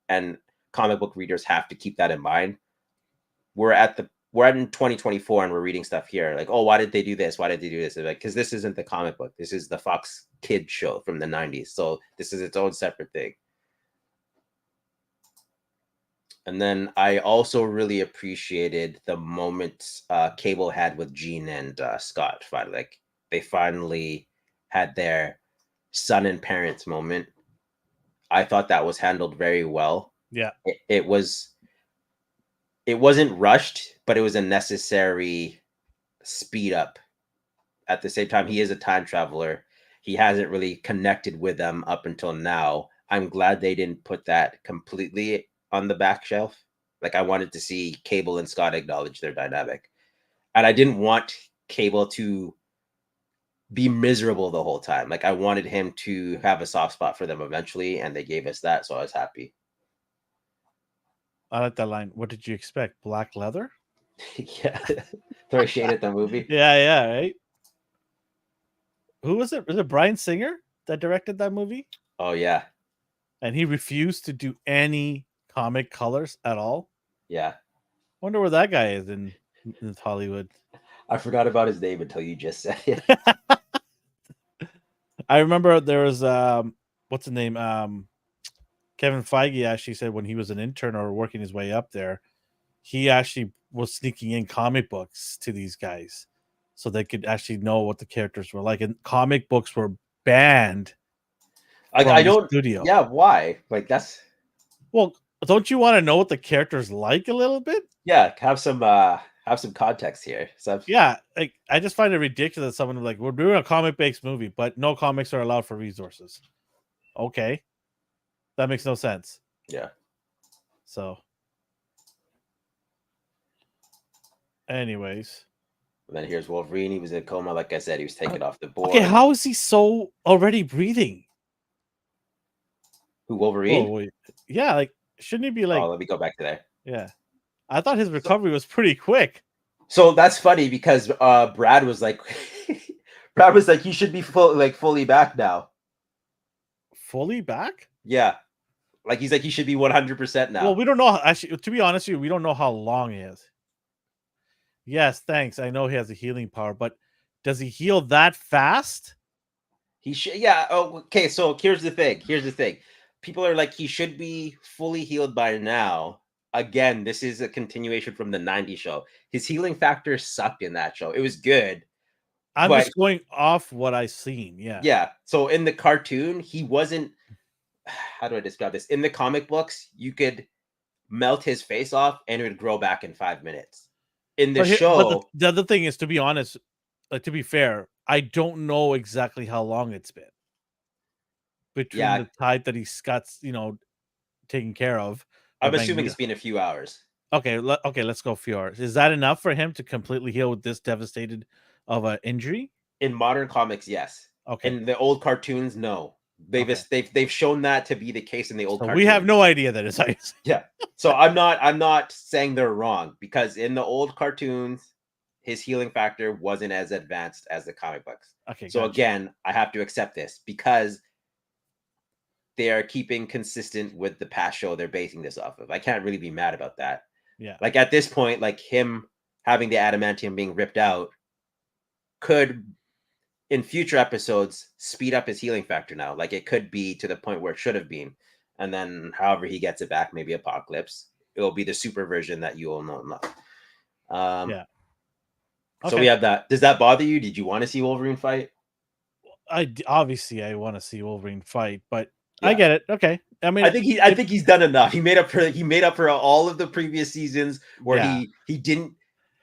and comic book readers have to keep that in mind. We're in 2024 and we're reading stuff here like, oh, why did they do this? Why did they do this? Like, because this isn't the comic book. This is the Fox Kids show from the 90s. So this is its own separate thing. And then I also really appreciated the moments Cable had with Jean and Scott. Finally, like they finally had their son and parents moment. I thought that was handled very well. Yeah. It wasn't rushed, but it was a necessary speed up. At the same time, he is a time traveler. He hasn't really connected with them up until now. I'm glad they didn't put that completely on the back shelf. Like, I wanted to see Cable and Scott acknowledge their dynamic. And I didn't want Cable to be miserable the whole time. Like, I wanted him to have a soft spot for them eventually, and they gave us that, so I was happy. I like that line. What did you expect? Black leather? Yeah. Throw shade at the movie. Yeah, right? Who was it? Was it Bryan Singer that directed that movie? Oh, yeah. And he refused to do any comic colors at all? Yeah. Wonder where that guy is in Hollywood. I forgot about his name until you just said it. I remember there was what's the name? Kevin Feige actually said when he was an intern or working his way up there, he actually was sneaking in comic books to these guys so they could actually know what the characters were like. And comic books were banned. I don't. Studio. Yeah, why? Like, that's. Well, don't you want to know what the characters like a little bit? Yeah, have some context here. So Yeah, like I just find it ridiculous that someone like, we're doing a comic-based movie, but no comics are allowed for resources. Okay, that makes no sense. Yeah. So, anyways, And then here's Wolverine. He was in a coma. Like I said, he was taken off the board. Okay, how is he so already breathing? Who, Wolverine? Oh, wait. Yeah, like shouldn't he be like? Oh, let me go back to there. Yeah. I thought his recovery was pretty quick. So that's funny because Brad was like, he should be fully back now. Fully back? Yeah, like he's like he should be 100% now. Well, we don't know. Actually, to be honest with you, we don't know how long he is. Yes, thanks. I know he has a healing power, but does he heal that fast? He should. Yeah. Oh, okay. So here's the thing. People are like, he should be fully healed by now. Again, this is a continuation from the '90s show. His healing factor sucked in that show. It was good. I'm But just going off what I've seen. Yeah. yeah. So in the cartoon, he wasn't. How do I describe this? In the comic books, you could melt his face off and it would grow back in 5 minutes. In the But show, the other thing is, to be honest, to be fair, I don't know exactly how long it's been between the type that he's got, taken care of. I'm assuming it's been a few hours. Okay, let's go a few hours. Is that enough for him to completely heal with this devastated of an injury? In modern comics, yes. Okay. In the old cartoons, no. They've shown that to be the case in the old cartoons. We have no idea that it's ice. Yeah. So I'm not saying they're wrong, because in the old cartoons, his healing factor wasn't as advanced as the comic books. Okay. So again, I have to accept this because they are keeping consistent with the past show they're basing this off of. I can't really be mad about that. Yeah. Like at this point, like him having the adamantium being ripped out could, in future episodes, speed up his healing factor now. Like it could be to the point where it should have been. And then however he gets it back, maybe Apocalypse, it'll be the super version that you will know. Yeah. Okay. So we have that. Does that bother you? Did you want to see Wolverine fight? Obviously I want to see Wolverine fight, but yeah. I get it. Okay. I mean, I think he's done enough. He made up for all of the previous seasons where he didn't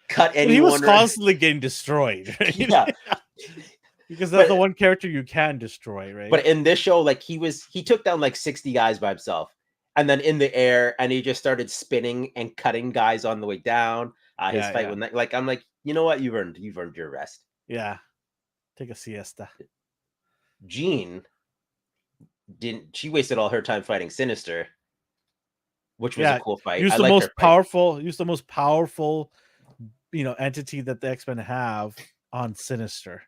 cut anyone. He was constantly getting destroyed. Right? Yeah. Because that's the one character you can destroy, right? But in this show, like he took down like 60 guys by himself, and then in the air, and he just started spinning and cutting guys on the way down. His fight with that, like I'm like, you know what, you've earned your rest. Yeah, take a siesta. Jean she wasted all her time fighting Sinister, which was a cool fight. Use the most powerful, entity that the X-Men have on Sinister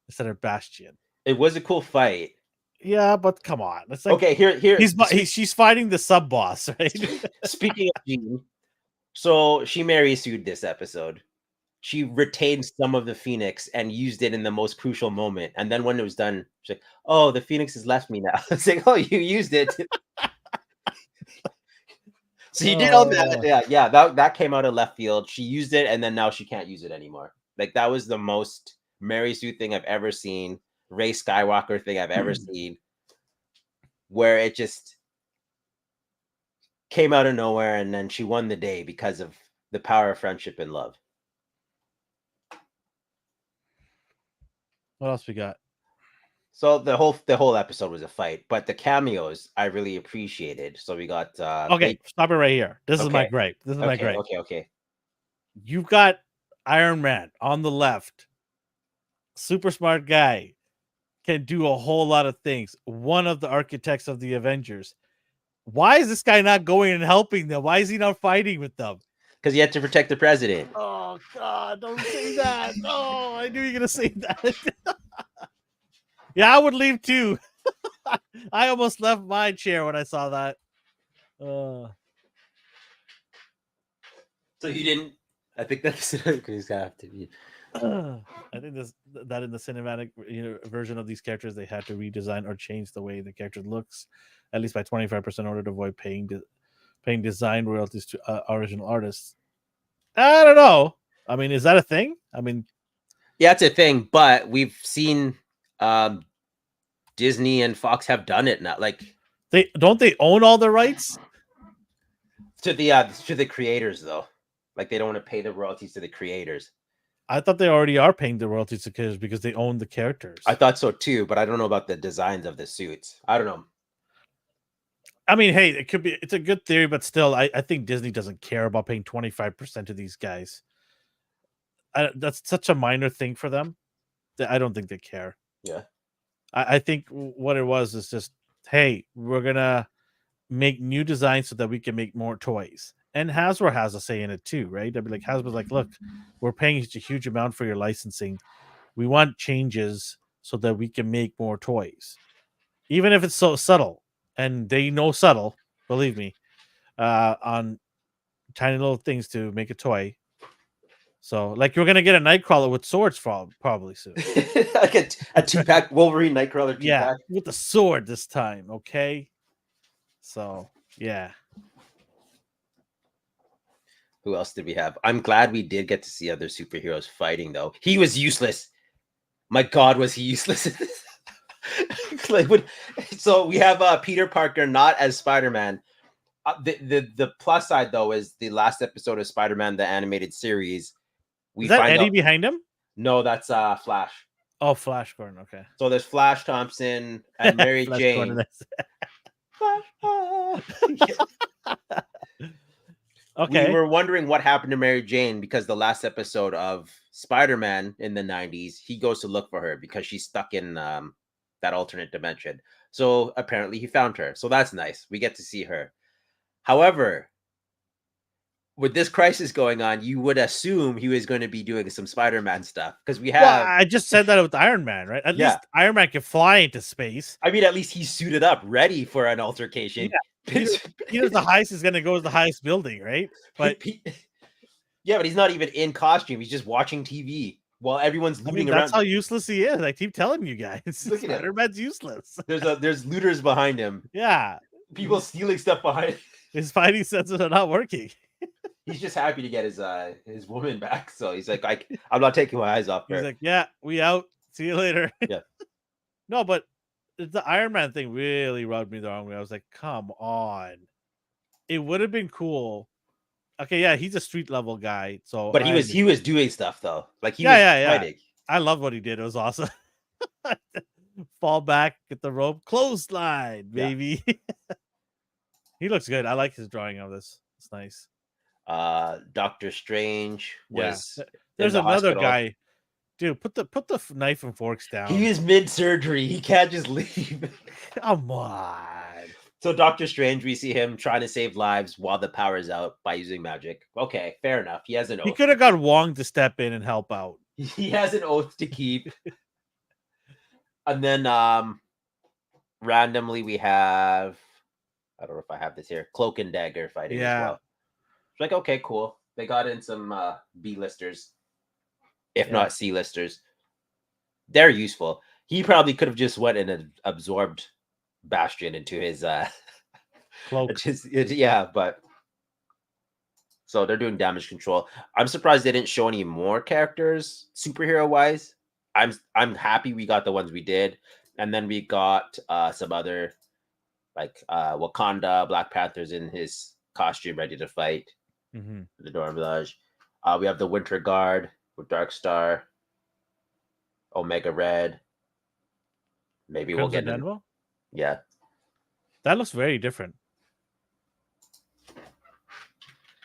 instead of Bastion. It was a cool fight. Yeah, but come on. It's like, okay, she's fighting the sub boss, right? Speaking of Jean, so she Mary sued this episode. She retained some of the Phoenix and used it in the most crucial moment. And then when it was done, she's like, "Oh, the Phoenix has left me now." It's like, "Oh, you used it." So you did all that. Yeah. That came out of left field. She used it, and then now she can't use it anymore. Like that was the most Mary Sue thing I've ever seen. Rey Skywalker thing I've ever seen, where it just came out of nowhere, and then she won the day because of the power of friendship and love. What else we got? So the whole episode was a fight, but the cameos I really appreciated. So we got okay, stop it right here. This is my gripe. My gripe. Okay. You've got Iron Man on the left, super smart guy, can do a whole lot of things. One of the architects of the Avengers. Why is this guy not going and helping them? Why is he not fighting with them? Because he had to protect the president. Oh God! Don't say that. Oh, I knew you were gonna say that. Yeah, I would leave too. I almost left my chair when I saw that. So you didn't. I think that's he's gonna have to be. I think that in the cinematic version of these characters, they had to redesign or change the way the character looks, at least by 25% in order to avoid paying design royalties to original artists. I don't know. I mean, is that a thing? I mean, yeah, it's a thing, but we've seen Disney and Fox have done it now. Like, they own all the rights to the creators, though. Like, they don't want to pay the royalties to the creators. I thought they already are paying the royalties to creators because they own the characters. I thought so too, but I don't know about the designs of the suits. I don't know. I mean, hey, it's a good theory, but still, I think Disney doesn't care about paying 25% to these guys. That's such a minor thing for them that I don't think they care. Yeah. I think what it was is just, hey, we're going to make new designs so that we can make more toys. And Hasbro has a say in it too, right? I mean, like Hasbro's like, look, we're paying you a huge amount for your licensing. We want changes so that we can make more toys, even if it's so subtle. And they know subtle, believe me, on tiny little things to make a toy. So, like, you're gonna get a Nightcrawler with swords probably soon. Like a 2-pack Wolverine Nightcrawler 2-pack. Yeah, with the sword this time. Okay. So yeah. Who else did we have? I'm glad we did get to see other superheroes fighting, though. He was useless. My God, was he useless? Like, so we have Peter Parker not as Spider-Man. The plus side though is the last episode of Spider-Man the animated series. Is that Eddie behind him? No, that's Flash. Oh, Flash Gordon. Okay. So there's Flash Thompson and Mary Flash Jane. Okay. We were wondering what happened to Mary Jane because the last episode of Spider-Man in the 90s, he goes to look for her because she's stuck in that alternate dimension. So apparently he found her. So that's nice. We get to see her. However, with this crisis going on, you would assume he was going to be doing some Spider-Man stuff because we have. Well, I just said that with Iron Man, right? At least Iron Man can fly into space. I mean, at least he's suited up, ready for an altercation. Yeah. Peter's the highest is going to go to the highest building, right? But yeah, but he's not even in costume. He's just watching TV while everyone's looting around. That's how useless he is. I keep telling you guys. Look at Spider-Man's useless. There's looters behind him. Yeah. People stealing stuff behind him. His fighting senses are not working. He's just happy to get his woman back. So he's like, I'm not taking my eyes off her. He's like, yeah, we out. See you later. Yeah. No, but the Iron Man thing really rubbed me the wrong way. I was like, come on. It would have been cool. Okay, yeah, he's a street level guy. So but he was doing stuff though. Like he was fighting. I love what he did. It was awesome. Fall back, get the rope, clothesline, baby. Yeah. He looks good. I like his drawing of this. It's nice. Doctor Strange was there's another guy. Dude, put the knife and forks down. He is mid-surgery. He can't just leave. Come on. So Doctor Strange, we see him trying to save lives while the power's out by using magic. Okay, fair enough. He has an oath. He could have got Wong to step in and help out. He has an oath to keep. And then randomly we have, I don't know if I have this here, Cloak and Dagger fighting as well. It's like, okay, cool. They got in some B-listers, if not C-listers. They're useful. He probably could have just went and absorbed Bastion into his cloak. But so they're doing damage control. I'm surprised they didn't show any more characters superhero wise. I'm happy we got the ones we did, and then we got some other like Wakanda, Black Panther's in his costume ready to fight. The Dora Milaje. We have the Winter Guard with Dark Star, Omega Red. Maybe we'll get in. Yeah. That looks very different.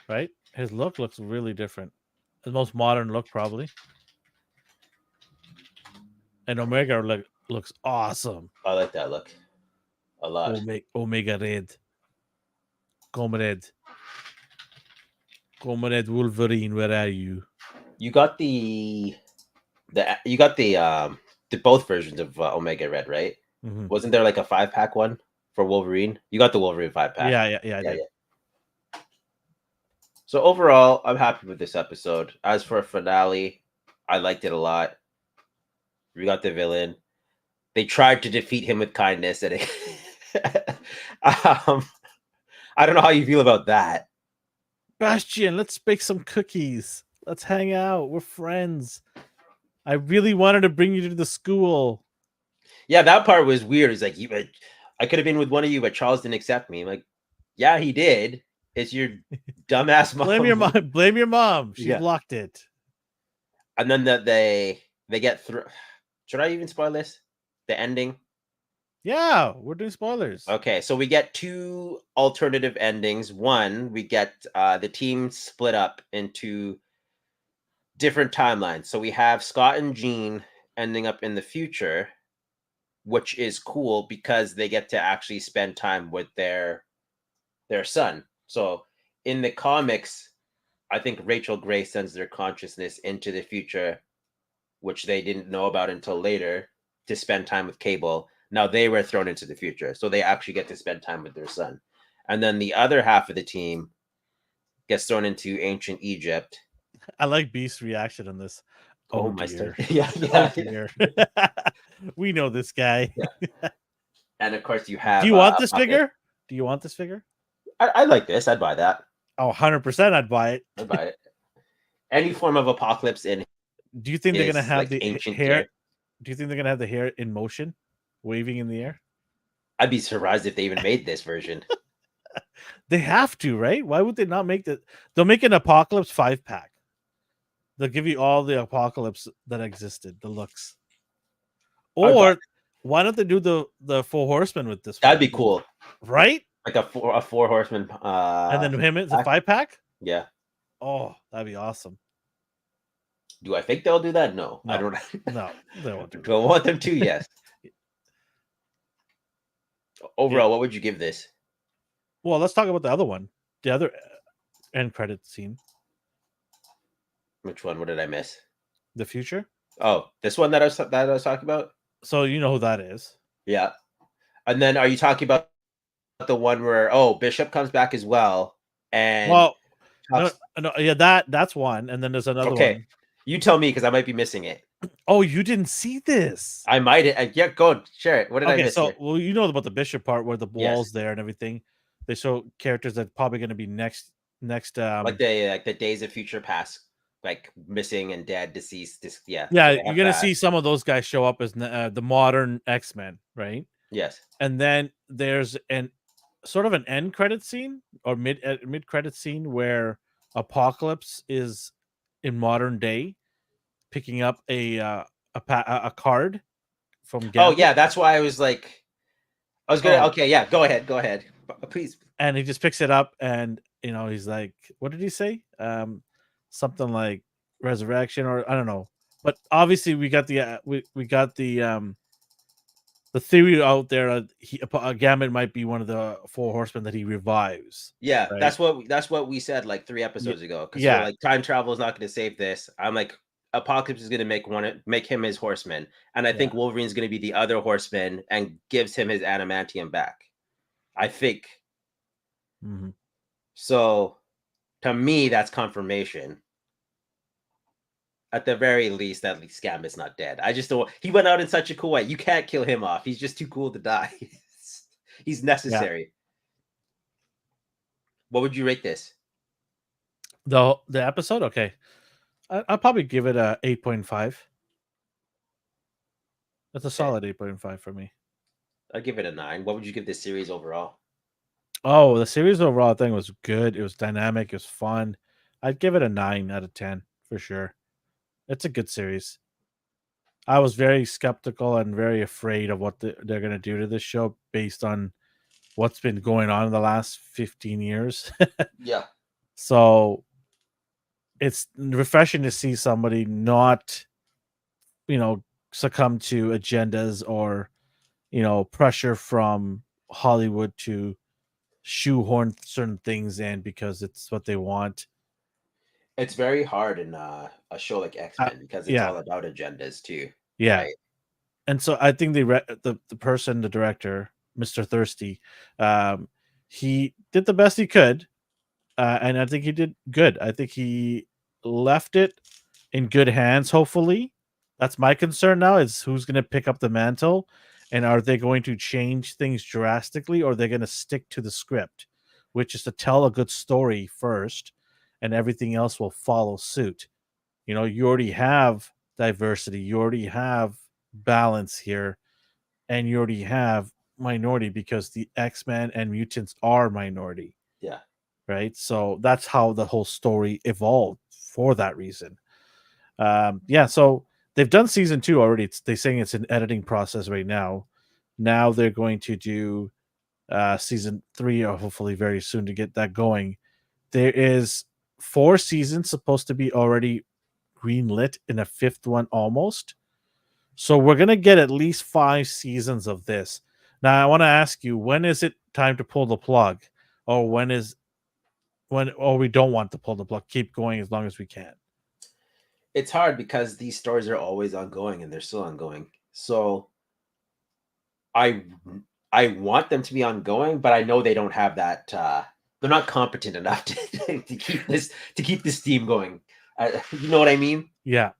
Right? His look looks really different. The most modern look, probably. And Omega looks awesome. I like that look a lot. Omega Red. Comrade. Comrade Wolverine, where are you? You got the both versions of Omega Red, right? Wasn't there like a 5-pack one for Wolverine? You got the Wolverine 5-pack. Yeah. I did. So overall, I'm happy with this episode. As for a finale, I liked it a lot. We got the villain. They tried to defeat him with kindness, and I don't know how you feel about that. Bastion, let's bake some cookies. Let's hang out. We're friends. I really wanted to bring you to the school. Yeah, that part was weird. He's like, I could have been with one of you, but Charles didn't accept me. I'm like, yeah, he did. It's your dumbass mom. Blame your mom. She blocked it. And then they get through. Should I even spoil this? The ending? Yeah, we're doing spoilers. Okay, so we get 2 alternative endings. One, we get the team split up into different timelines. So we have Scott and Jean ending up in the future, which is cool because they get to actually spend time with their son. So in the comics, I think Rachel Gray sends their consciousness into the future, which they didn't know about until later, to spend time with Cable. Now they were thrown into the future, so they actually get to spend time with their son. And then the other half of the team gets thrown into ancient Egypt. I like Beast's reaction on this. Oh My dear. yeah, Oh yeah, dear. We know this guy. yeah. And of course, you Do have you want this Puppet. figure? Do you want this figure? I like this. I'd buy that. Oh, 100% I'd buy it. I'd buy it. Any form of Apocalypse in Do you think they're gonna his have like the ancient hair? gear. Do you think they're gonna have the hair in motion, waving in the air? I'd be surprised if they even made this version. They have to, right? Why would they not make the? They'll make an Apocalypse 5-pack. They'll give you all the Apocalypse that existed, the looks. I'd buy Or why don't they do the 4 Horsemen with this? That'd one? be cool. Right? Like a four horseman. And then him it's a 5-pack. Yeah. Oh, that'd be awesome. Do I think they'll do that? No, No. I don't. No, they won't do Do I want them to? Yes. Overall, Yeah. what would you give this? Well, let's talk about the other one. The other end credit scene. Which one? What did I miss? The future. Oh, this one that I was talking about. So you know who that is. Yeah. And then are you talking about the one where Bishop comes back as well? And Well, no, yeah, that's one, and then there's another one. You tell me because I might be missing it. Oh, you didn't see this? I might. Yeah, go on, share it. What did I miss? So here? well, you know about the Bishop part where the wall's there and everything. They show characters that probably going to be next. Like the Days of Future Past, like missing and dead, deceased. Yeah, you're gonna see some of those guys show up as the modern X-Men, right? Yes. And then there's an sort of an end credit scene or mid credit scene where Apocalypse is in modern day picking up a card from Gambit. Oh yeah, that's why I was like, I was gonna. Okay, yeah, go ahead, please. And he just picks it up, and he's like, "What did he say? Something like resurrection, or I don't know." But obviously, we got the we got the theory out there that Gambit might be one of the 4 Horsemen that he revives. Yeah, right? that's what we said like 3 episodes ago. Because Yeah, like time travel is not going to save this. I'm like, Apocalypse is going to make him his horseman, and I think Wolverine's going to be the other horseman and gives him his adamantium back. I think. Mm-hmm. So, to me, that's confirmation. At the very least, Gambit's not dead. I just don't. He went out in such a cool way. You can't kill him off. He's just too cool to die. He's necessary. Yeah. What would you rate this? The episode? Okay. I'll probably give it a 8.5. That's a solid 8.5 for me. I'll give it a 9. What would you give this series overall? Oh, the series overall thing was good. It was dynamic. It was fun. I'd give it a 9 out of 10 for sure. It's a good series. I was very skeptical and very afraid of what they're going to do to this show based on what's been going on in the last 15 years. Yeah. So it's refreshing to see somebody not, succumb to agendas or, pressure from Hollywood to shoehorn certain things in because it's what they want. It's very hard in a show like X-Men because it's all about agendas too. Yeah. Right? And so I think the person, the director, Mr. Thirsty, he did the best he could. And I think he did good. I think he left it in good hands, hopefully. That's my concern now is who's going to pick up the mantle, and are they going to change things drastically, or are they going to stick to the script, which is to tell a good story first, and everything else will follow suit. You already have diversity, you already have balance here, and you already have minority because the X-Men and mutants are minority. Yeah. Right. So that's how the whole story evolved for that reason. So they've done season 2 already. They're saying it's an editing process right now. Now they're going to do season 3 or hopefully very soon to get that going. There is 4 seasons supposed to be already greenlit in a 5th one almost. So we're going to get at least 5 seasons of this. Now I want to ask you, when is it time to pull the plug? Or when is we don't want to pull the plug, keep going as long as we can. It's hard because these stories are always ongoing and they're still ongoing. So I I want them to be ongoing, but I know they don't have that. They're not competent enough to keep this team going. You know what I mean? Yeah,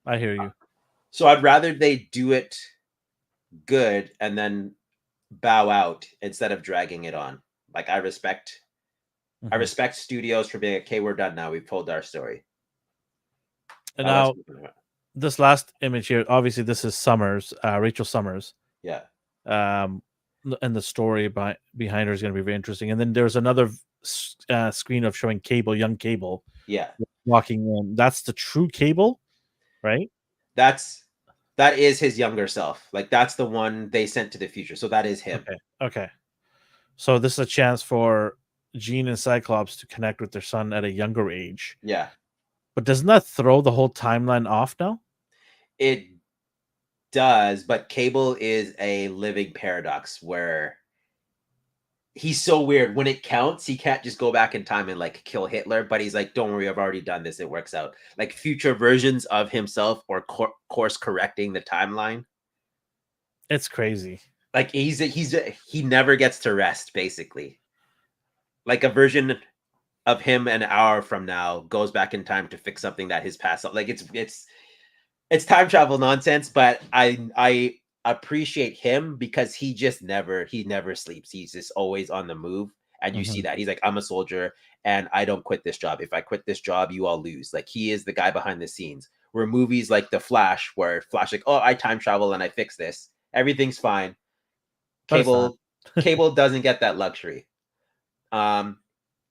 I hear you. So I'd rather they do it good and then bow out instead of dragging it on. Like I respect studios for being like, okay, we're done now. We've told our story. And now this last image here, obviously this is Summers, Rachel Summers. Yeah. And the story behind her is going to be very interesting. And then there's another screen of showing Cable, young Cable. Yeah. Walking in. That's the true Cable, right? That is his younger self. Like that's the one they sent to the future. So that is him. Okay. So this is a chance for Jean and Cyclops to connect with their son at a younger age. Yeah. But doesn't that throw the whole timeline off now? It does, but Cable is a living paradox where he's so weird. When it counts, he can't just go back in time and like kill Hitler, but he's like, don't worry, I've already done this. It works out. Like future versions of himself or course correcting the timeline. It's crazy. Like he never gets to rest, basically. Like a version of him an hour from now goes back in time to fix something that his past. Like it's time travel nonsense, but I appreciate him because he never sleeps. He's just always on the move. And you see that he's like, I'm a soldier and I don't quit this job. If I quit this job, you all lose. Like he is the guy behind the scenes. Where movies like The Flash, where Flash like, oh, I time travel and I fix this. Everything's fine. Cable doesn't get that luxury.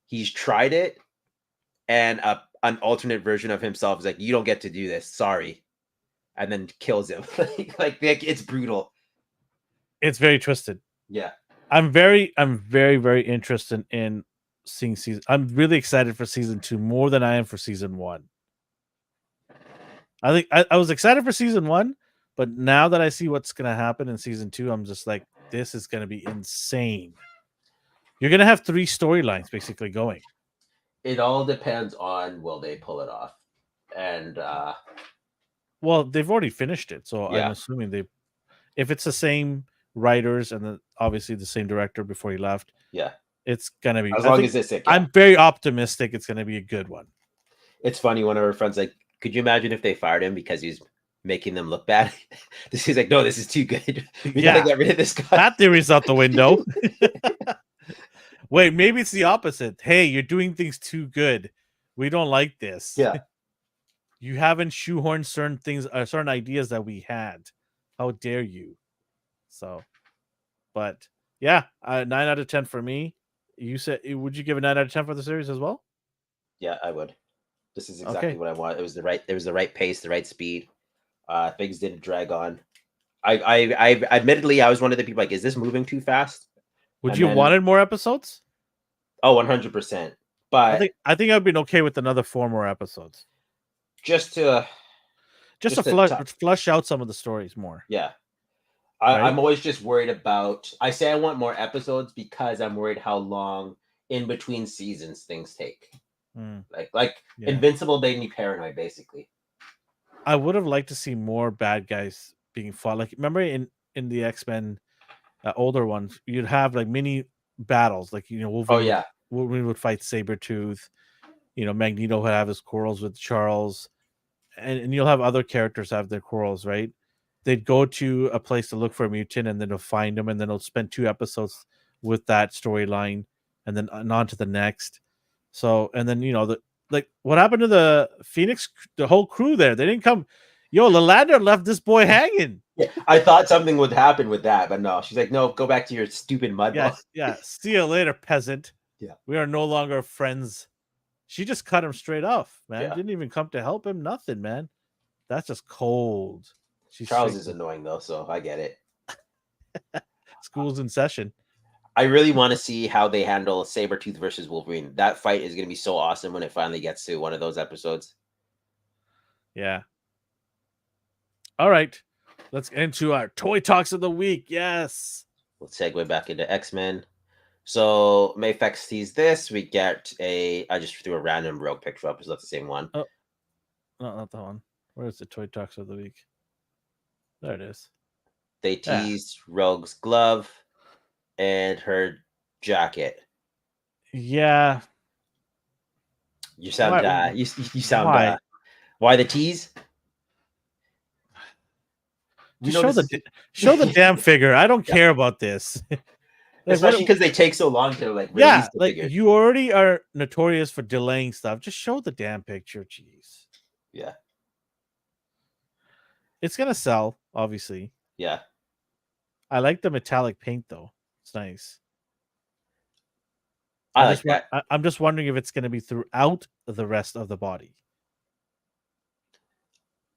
He's tried it, and an alternate version of himself is like, you don't get to do this. Sorry. And then kills him. like it's brutal. It's very twisted. Yeah. I'm very, very interested in seeing season. I'm really excited for season 2 more than I am for season 1. I think I was excited for season 1, but now that I see what's going to happen in season 2, I'm just like, this is going to be insane. You're going to have 3 storylines basically going. It all depends on will they pull it off. And well, they've already finished it, so yeah. I'm assuming if it's the same writers and then obviously the same director before he left. Yeah. It's going to be as long as it's it. Yeah. I'm very optimistic it's going to be a good one. It's funny, one of our friends like, could you imagine if they fired him because he's making them look bad? He's like, no, this is too good. We gotta get rid of this guy. That theory's out the window. Wait, maybe it's the opposite. Hey, you're doing things too good. We don't like this. Yeah. You haven't shoehorned certain things, certain ideas that we had. How dare you? So, but yeah, 9 out of 10 for me. You said, would you give a 9 out of 10 for the series as well? Yeah, I would. This is exactly what I want. It was the right pace, the right speed. Things didn't drag on. I admittedly, I was one of the people like, is this moving too fast? Would you have wanted more episodes? Oh, 100%. But I think I've been okay with another 4 more episodes. Just to flush out some of the stories more. Yeah. I'm always just worried about, I say I want more episodes because I'm worried how long in between seasons things take. Invincible made me paranoid, basically. I would have liked to see more bad guys being fought. Like, remember in the X-Men older ones, you'd have like mini battles. Like, Wolverine would fight Sabretooth. Magneto would have his quarrels with Charles. And you'll have other characters have their quarrels, right? They'd go to a place to look for a mutant, and then they'll find them, and then they'll spend 2 episodes with that storyline, and then on to the next. So, and then what happened to the Phoenix, the whole crew there? They didn't come. Lilander left this boy hanging. Yeah, I thought something would happen with that, but no. She's like, no, go back to your stupid mud ball. Yeah. See you later, peasant. Yeah, we are no longer friends. She just cut him straight off, man. Yeah. Didn't even come to help him. Nothing, man. That's just cold. Charles is annoying though, so I get it. School's in session. I really want to see how they handle Sabretooth versus Wolverine. That fight is going to be so awesome when it finally gets to one of those episodes. Yeah. All right. Let's get into our Toy Talks of the Week. Yes. We'll segue back into X-Men. So Mayfex sees this. We get I just threw a random rogue picture up. It's not the same one. Oh, no, not that one. Where's the toy talks of the week? There it is. They teased Rogue's glove and her jacket. Yeah. You sound you sound why? Why the tease? Just show the damn figure. I don't care about this. Especially because they take so long to release the like figure. You already are notorious for delaying stuff. Just show the damn picture. Jeez. Yeah. It's gonna sell, obviously. Yeah. I like the metallic paint though. It's nice. I like that. I'm just wondering if it's gonna be throughout the rest of the body.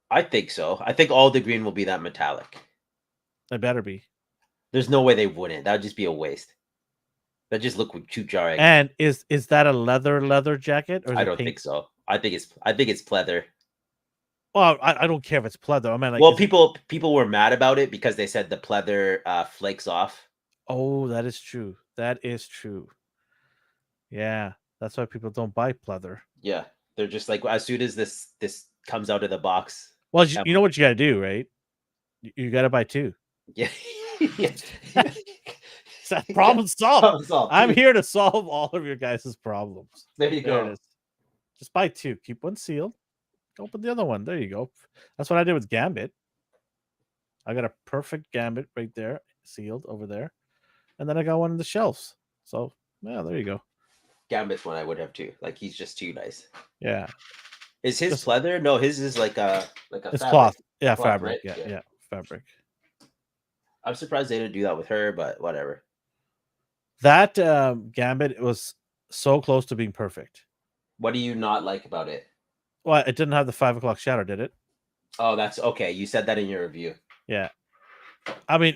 I think so. I think all the green will be that metallic. It better be. There's no way they wouldn't. That would just be a waste. That just look too jarring. And is that a leather jacket or is I don't think so. I think it's pleather. Well, I don't care if it's pleather. I mean, like, well, people were mad about it because they said the pleather flakes off. Oh, that is true. That is true. Yeah, that's why people don't buy pleather. Yeah, they're just like, as soon as this comes out of the box. Well, you know what you got to do, right? You got to buy two. Yeah. Problem solved. I'm here to solve all of your guys' problems. There you go. Just buy two. Keep one sealed. Open the other one. There you go. That's what I did with Gambit. I got a perfect Gambit right there, sealed over there. And then I got one in the shelves. So, yeah, there you go. Gambit's one I would have too. Like, he's just too nice. Yeah. Is his pleather? No, his is like a it's fabric. Cloth. Yeah, cloth, fabric. Right? Yeah, fabric. I'm surprised they didn't do that with her, but whatever. That Gambit was so close to being perfect. What do you not like about it? Well, it didn't have the 5 o'clock shadow, did it? Oh, that's okay. You said that in your review. Yeah. I mean,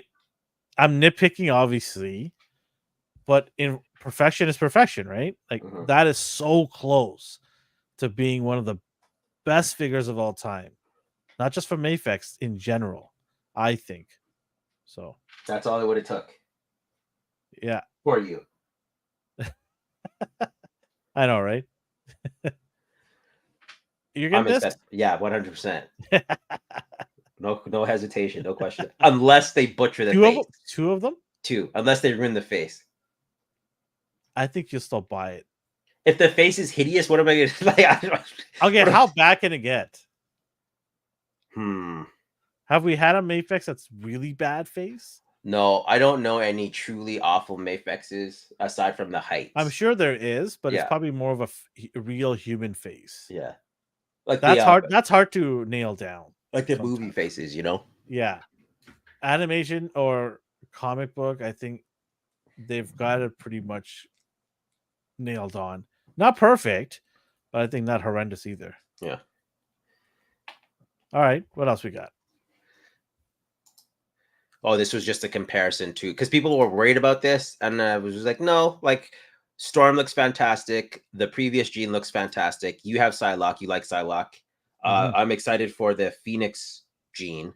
I'm nitpicking, obviously, but in perfection is perfection, right? Like, that is so close to being one of the best figures of all time. Not just for Mayfex, in general, I think. So that's all it would have took. Yeah. For you. I know, right? You're getting this? Yeah, 100%. No hesitation, no question. Unless they butcher the face. Two of them? Two. Unless they ruin the face. I think you'll still buy it. If the face is hideous, what am I going to like? Okay, how bad can it get? Hmm. Have we had a Mayfex that's really bad face? No, I don't know any truly awful Mayfexes aside from the heights. I'm sure there is, but it's probably more of a real human face. Yeah. Like that's hard. That's hard to nail down. Like the movie faces, you know? Yeah. Animation or comic book, I think they've got it pretty much nailed on. Not perfect, but I think not horrendous either. Yeah. All right. What else we got? Oh, this was just a comparison to, because people were worried about this, and I was just like, no, like Storm looks fantastic. The previous Gene looks fantastic. You have Psylocke. You like Psylocke. I'm excited for the Phoenix Gene.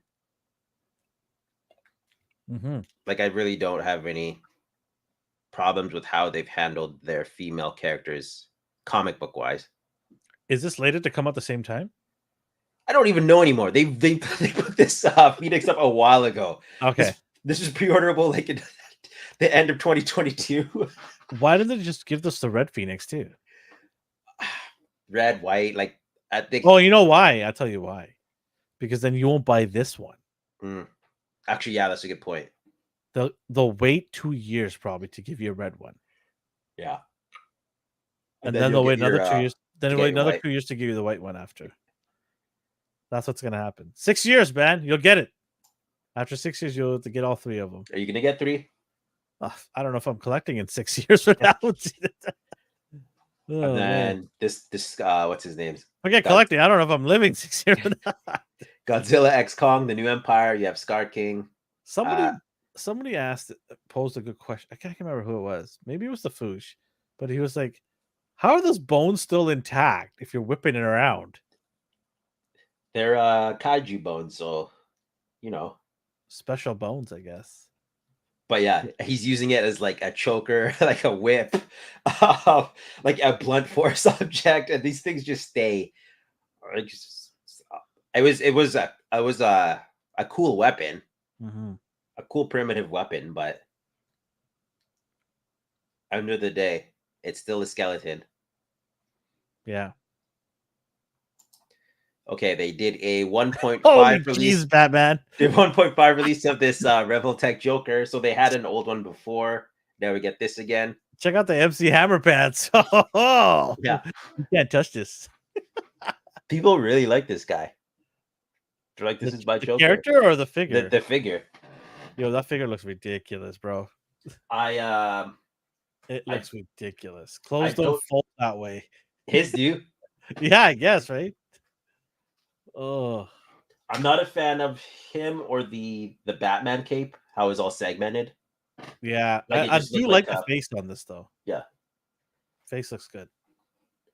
Like, I really don't have any problems with how they've handled their female characters comic book wise. Is this slated to come out the same time? I don't even know anymore. They put this Phoenix up a while ago. Okay. This is pre-orderable like in the end of 2022. Why did they just give us the red Phoenix too? Red, white, like I think. Oh, you know why? I'll tell you why. Because then you won't buy this one. Actually, yeah, that's a good point. They'll wait 2 years probably to give you a red one. Yeah. And then they'll wait another 2 years. Then they'll wait another 2 years to give you the white one after. That's what's gonna happen. 6 years, man. You'll get it. After 6 years, you'll have to get all 3 of them. Are you gonna get 3? I don't know if I'm collecting in 6 years from now. And then this what's his name? Forget collecting. I don't know if I'm living 6 years from now. Godzilla X Kong, the New Empire. You have Scar King. Somebody posed a good question. I can't remember who it was. Maybe it was the Foosh, but he was like, "How are those bones still intact if you're whipping it around?" They're kaiju bones, so you know, special bones, I guess. But yeah, he's using it as like a choker, like a whip, like a blunt force object, and these things just stay. It was a cool weapon, a cool primitive weapon, but end of the day, it's still a skeleton. Yeah. Okay, they did a 1.5 Holy release. jeez, Batman. The 1.5 release of this Revoltech Joker. So they had an old one before. Now we get this again. Check out the MC Hammer pants. Oh, Yeah. You can't touch this. People really like this guy. They're like, this is my The Joker. character or the figure? The figure. Yo, that figure looks ridiculous, bro. It looks ridiculous. Clothes don't fold that way. His do. Yeah, I guess, right? Oh. I'm not a fan of him or the Batman cape, how it's all segmented. Yeah, Like, I do like the face on this though. Yeah. Face looks good.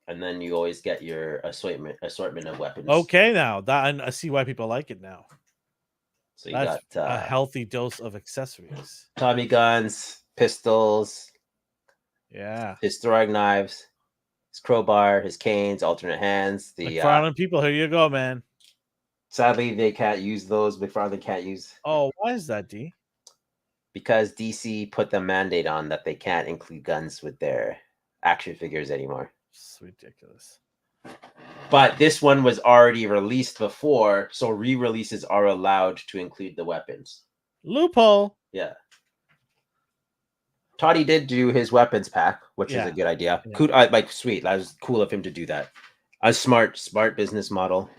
And then you always get your assortment of weapons. Okay, now that I see why people like it now. So you That's got a healthy dose of accessories. Tommy guns, pistols, Yeah, his throwing knives, his crowbar, his canes, alternate hands. The McFarlane people, here you go, man. Sadly, they can't use those. McFarlane can't use. Oh, why is that, D? Because DC put the mandate on that they can't include guns with their action figures anymore. It's ridiculous. But this one was already released before, so re-releases are allowed to include the weapons. Loophole. Yeah. Toddy did do his weapons pack, which is a good idea. Yeah. Sweet. That was cool of him to do that. A smart business model.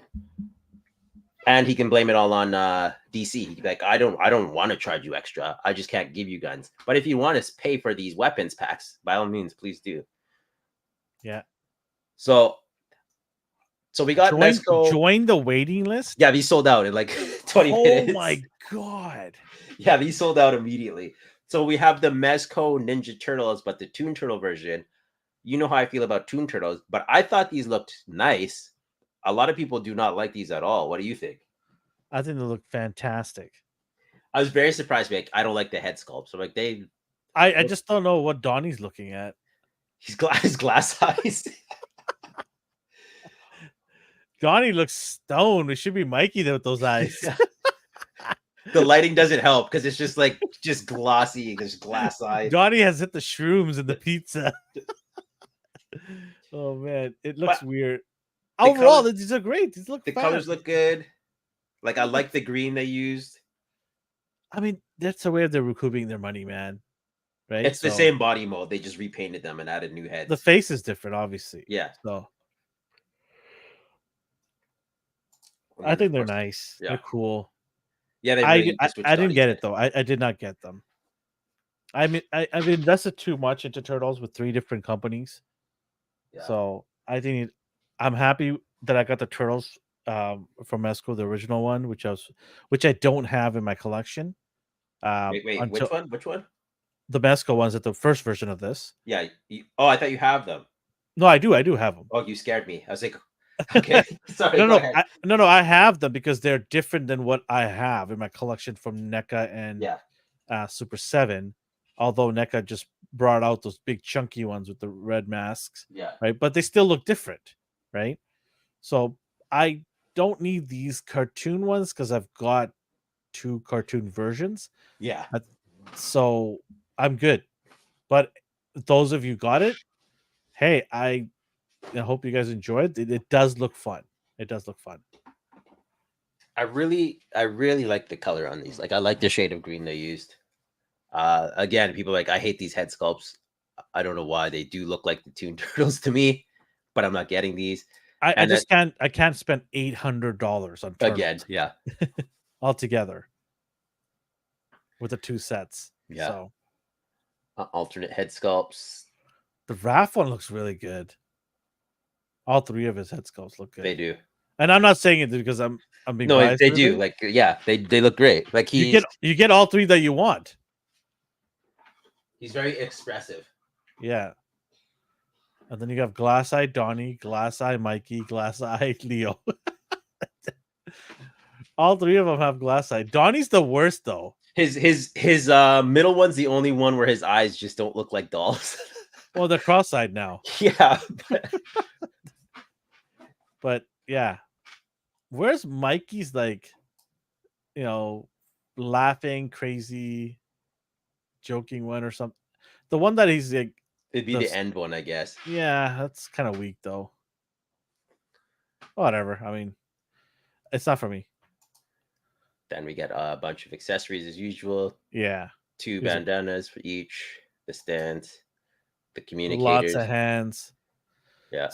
And he can blame it all on DC. He'd be like, I don't want to charge you extra. I just can't give you guns. But if you want to pay for these weapons packs, by all means, please do. Yeah. So we got join the waiting list. Yeah, these sold out in like 20 minutes. Oh my god. Yeah, these sold out immediately. So we have the Mezco Ninja Turtles, but the Toon Turtle version. You know how I feel about Toon Turtles, but I thought these looked nice. A lot of people do not like these at all. What do you think? I think they look fantastic. I was very surprised. Like, I don't like the head sculpt. So like I just don't know what Donnie's looking at. His glass eyes. Donnie looks stoned. It should be Mikey with those eyes. The lighting doesn't help because it's just glossy, just glass eyes. Donnie has hit the shrooms and the pizza. Oh man, it looks weird. Overall, these are great. These look. The colors look good. Like I like the green they used. I mean, that's the way they're recouping their money, man. Right? It's the same body mold. They just repainted them and added new heads. The face is different, obviously. Yeah. So I think they're nice. Yeah. They're cool. Yeah, I didn't get it though. I did not get them. I mean, I've invested too much into Turtles with 3 different companies. Yeah. So I think I'm happy that I got the Turtles from Mezco, the original one, which I don't have in my collection. Wait, which one? Which one? The Mezco ones at the first version of this. Yeah. I thought you have them. No, I do. I do have them. Oh, you scared me. I was like, okay, sorry. No, I have them because they're different than what I have in my collection from NECA and Super 7. Although NECA just brought out those big chunky ones with the red masks. Yeah. Right. But they still look different. Right. So I don't need these cartoon ones because I've got 2 cartoon versions. Yeah. So I'm good. But those of you got it, hey, I hope you guys enjoyed it. It does look fun. It does look fun. I really like the color on these. Like I like the shade of green they used. Again, people are like, I hate these head sculpts. I don't know why. They do look like the Toon Turtles to me, but I'm not getting these. I can't spend $800 on Turtles. Again, yeah. Altogether. With the 2 sets. Yeah. So alternate head sculpts. The Raph one looks really good. All 3 of his head sculpts look good. They do. And I'm not saying it because I'm being biased. They do. Like, yeah, they look great. Like you get all 3 that you want. He's very expressive. Yeah. And then you have Glass Eye Donnie, Glass Eye Mikey, Glass Eye Leo. All 3 of them have Glass Eye. Donnie's the worst though. His middle one's the only one where his eyes just don't look like dolls. Well, they're cross-eyed now. Yeah. But yeah. Where's Mikey's like, laughing, crazy, joking one or something? The one that he's like, It'd be the end one, I guess. yeah, that's kind of weak though. Whatever. I mean, it's not for me. Then we get a bunch of accessories as usual. Yeah. 2 bandanas for each. The stands, the communicators. Lots of hands. Yeah.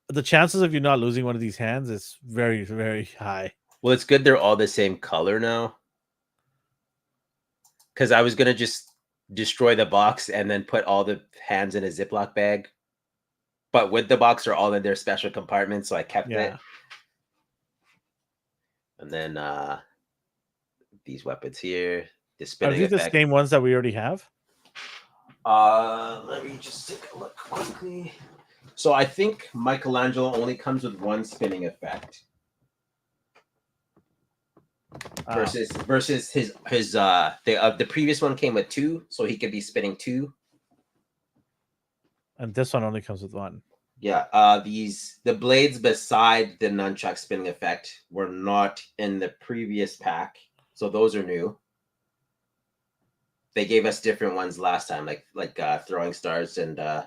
The chances of you not losing one of these hands is very, very high. Well, it's good they're all the same color now. Because I was gonna just destroy the box and then put all the hands in a Ziploc bag. But with the box, they're all in their special compartments, so I kept it. And then these weapons here. The spinning Are these the same ones that we already have? Let me just take a look quickly. So I think Michelangelo only comes with one spinning effect. Versus his the previous one came with 2, so he could be spinning 2. And this one only comes with 1. Yeah, the blades beside the nunchuck spinning effect were not in the previous pack, so those are new. They gave us different ones last time, like throwing stars and. Well,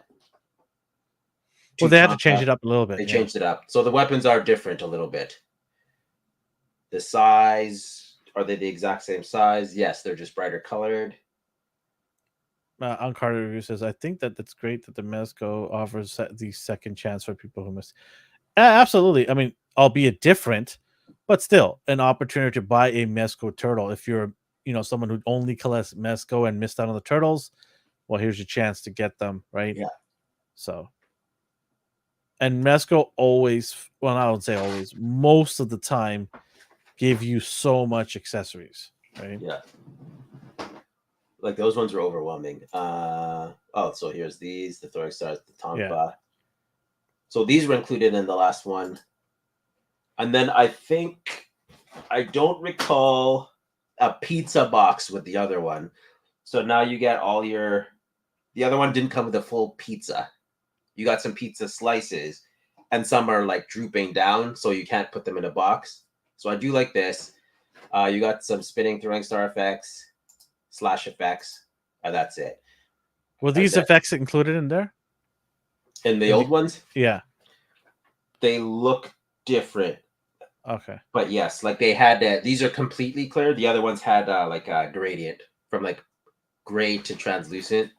they had to change it up a little bit. They changed it up, so the weapons are different a little bit. The size, are they the exact same size? Yes, they're just brighter colored. Uncarded Review says, I think that it's great that the Mezco offers the second chance for people who miss. Absolutely. I mean, albeit different, but still an opportunity to buy a Mezco turtle. If you're, someone who only collects Mezco and missed out on the turtles, well, here's your chance to get them, right? Yeah. So, and Mezco always, well, I don't say always, most of the time, give you so much accessories, right? Yeah. Like those ones were overwhelming. So here's these, the throwing stars, the Tonfa. Yeah. So these were included in the last one. And then I don't recall a pizza box with the other one. So now you get the other one didn't come with a full pizza. You got some pizza slices and some are like drooping down, so you can't put them in a box. So I do like this. You got some spinning throwing star effects. Slash effects, and that's it. Were these effects included in there? In the old ones? Yeah. They look different. Okay. But yes, like they had, these are completely clear. The other ones had like a gradient from like gray to translucent.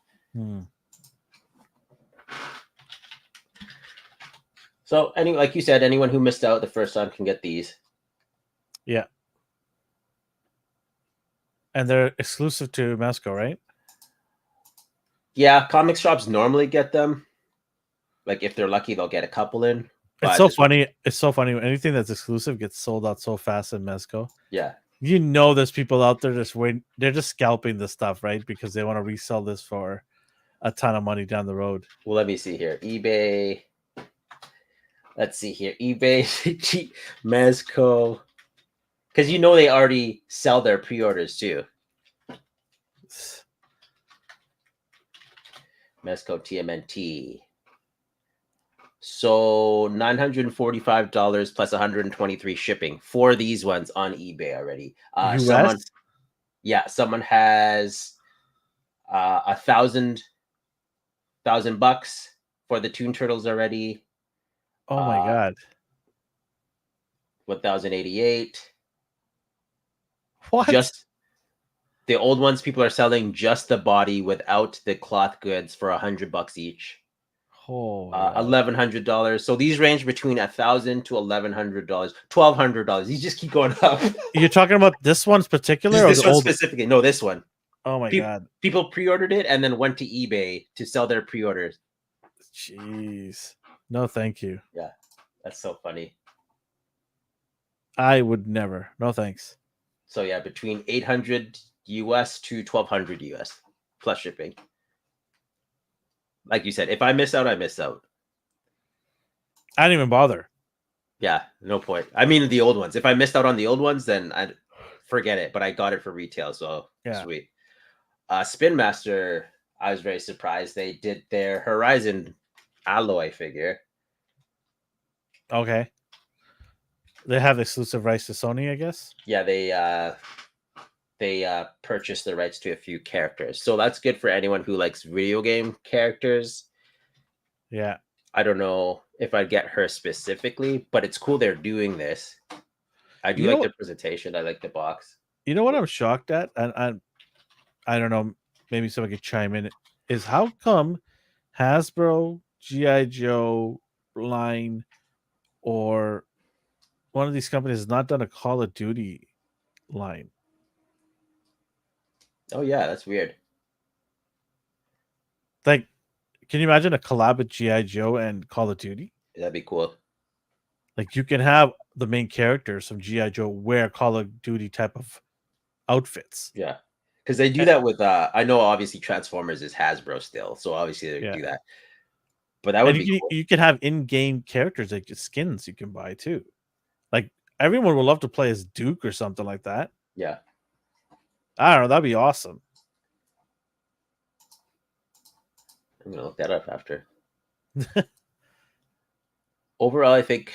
So like you said, anyone who missed out the first time can get these. Yeah. And they're exclusive to Mezco, right? Yeah, comic shops normally get them. Like if they're lucky, they'll get a couple in. It's so funny. It's so funny when anything that's exclusive gets sold out so fast in Mezco. Yeah. There's people out there just waiting. They're just scalping the stuff, right? Because they want to resell this for a ton of money down the road. Well, let me see here. eBay. Let's see here. eBay, Mezco. Because they already sell their pre-orders too. Mezco TMNT. So $945 plus 123 shipping for these ones on eBay already. Someone has $1,000 for the Toon Turtles already. Oh my god. 1,088. What? Just the old ones, people are selling just the body without the cloth goods for $100 each. Oh, $1,100. So these range between $1,000 to $1,100, $1,200. These just keep going up. You're talking about this one's particular, this one specifically? No, this one. Oh my god! People pre-ordered it and then went to eBay to sell their pre-orders. Jeez, no, thank you. Yeah, that's so funny. I would never. No thanks. So yeah, between $800 US to $1,200 US plus shipping. Like you said, if I miss out, I miss out. I didn't even bother. Yeah, no point. I mean, the old ones. If I missed out on the old ones, then forget it. But I got it for retail, so Yeah. sweet. Spin Master, I was very surprised they did their Horizon Alloy figure. Okay. They have exclusive rights to Sony, I guess. Yeah, they purchased the rights to a few characters, so that's good for anyone who likes video game characters. Yeah. I don't know if I'd get her specifically, but it's cool they're doing this. I do like the presentation. I like the box. You know what I'm shocked at, and I don't know, maybe someone could chime in, is how come Hasbro, GI Joe line, or one of these companies has not done a Call of Duty line? Oh yeah, that's weird. Like, can you imagine a collab with GI Joe and Call of Duty? That'd be cool. Like, you can have the main characters from GI Joe wear Call of Duty type of outfits. Yeah, because they do that with. I know obviously Transformers is Hasbro still, so obviously they do that. But that would And be cool. you can have in-game characters, like skins you can buy too. Like, everyone would love to play as Duke or something like that. Yeah. I don't know. That'd be awesome. I'm gonna look that up after. Overall, I think,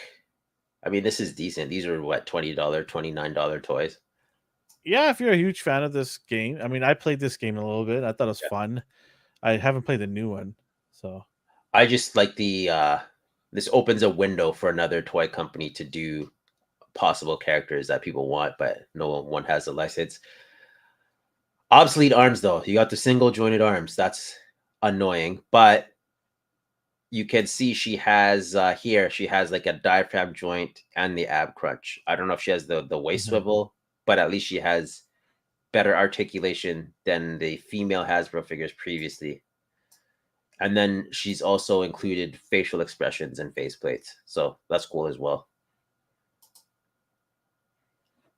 I mean, this is decent. These are what, $20, $29 toys. Yeah, if you're a huge fan of this game. I mean, I played this game a little bit. I thought it was fun. I haven't played the new one, so I just like the this opens a window for another toy company to do possible characters that people want, but no one has a license. Obsolete arms, though. You got the single jointed arms. That's annoying, but you can see she has here. She has like a diaphragm joint and the ab crunch. I don't know if she has the waist swivel, but at least she has better articulation than the female Hasbro figures previously. And then she's also included facial expressions and faceplates, so that's cool as well.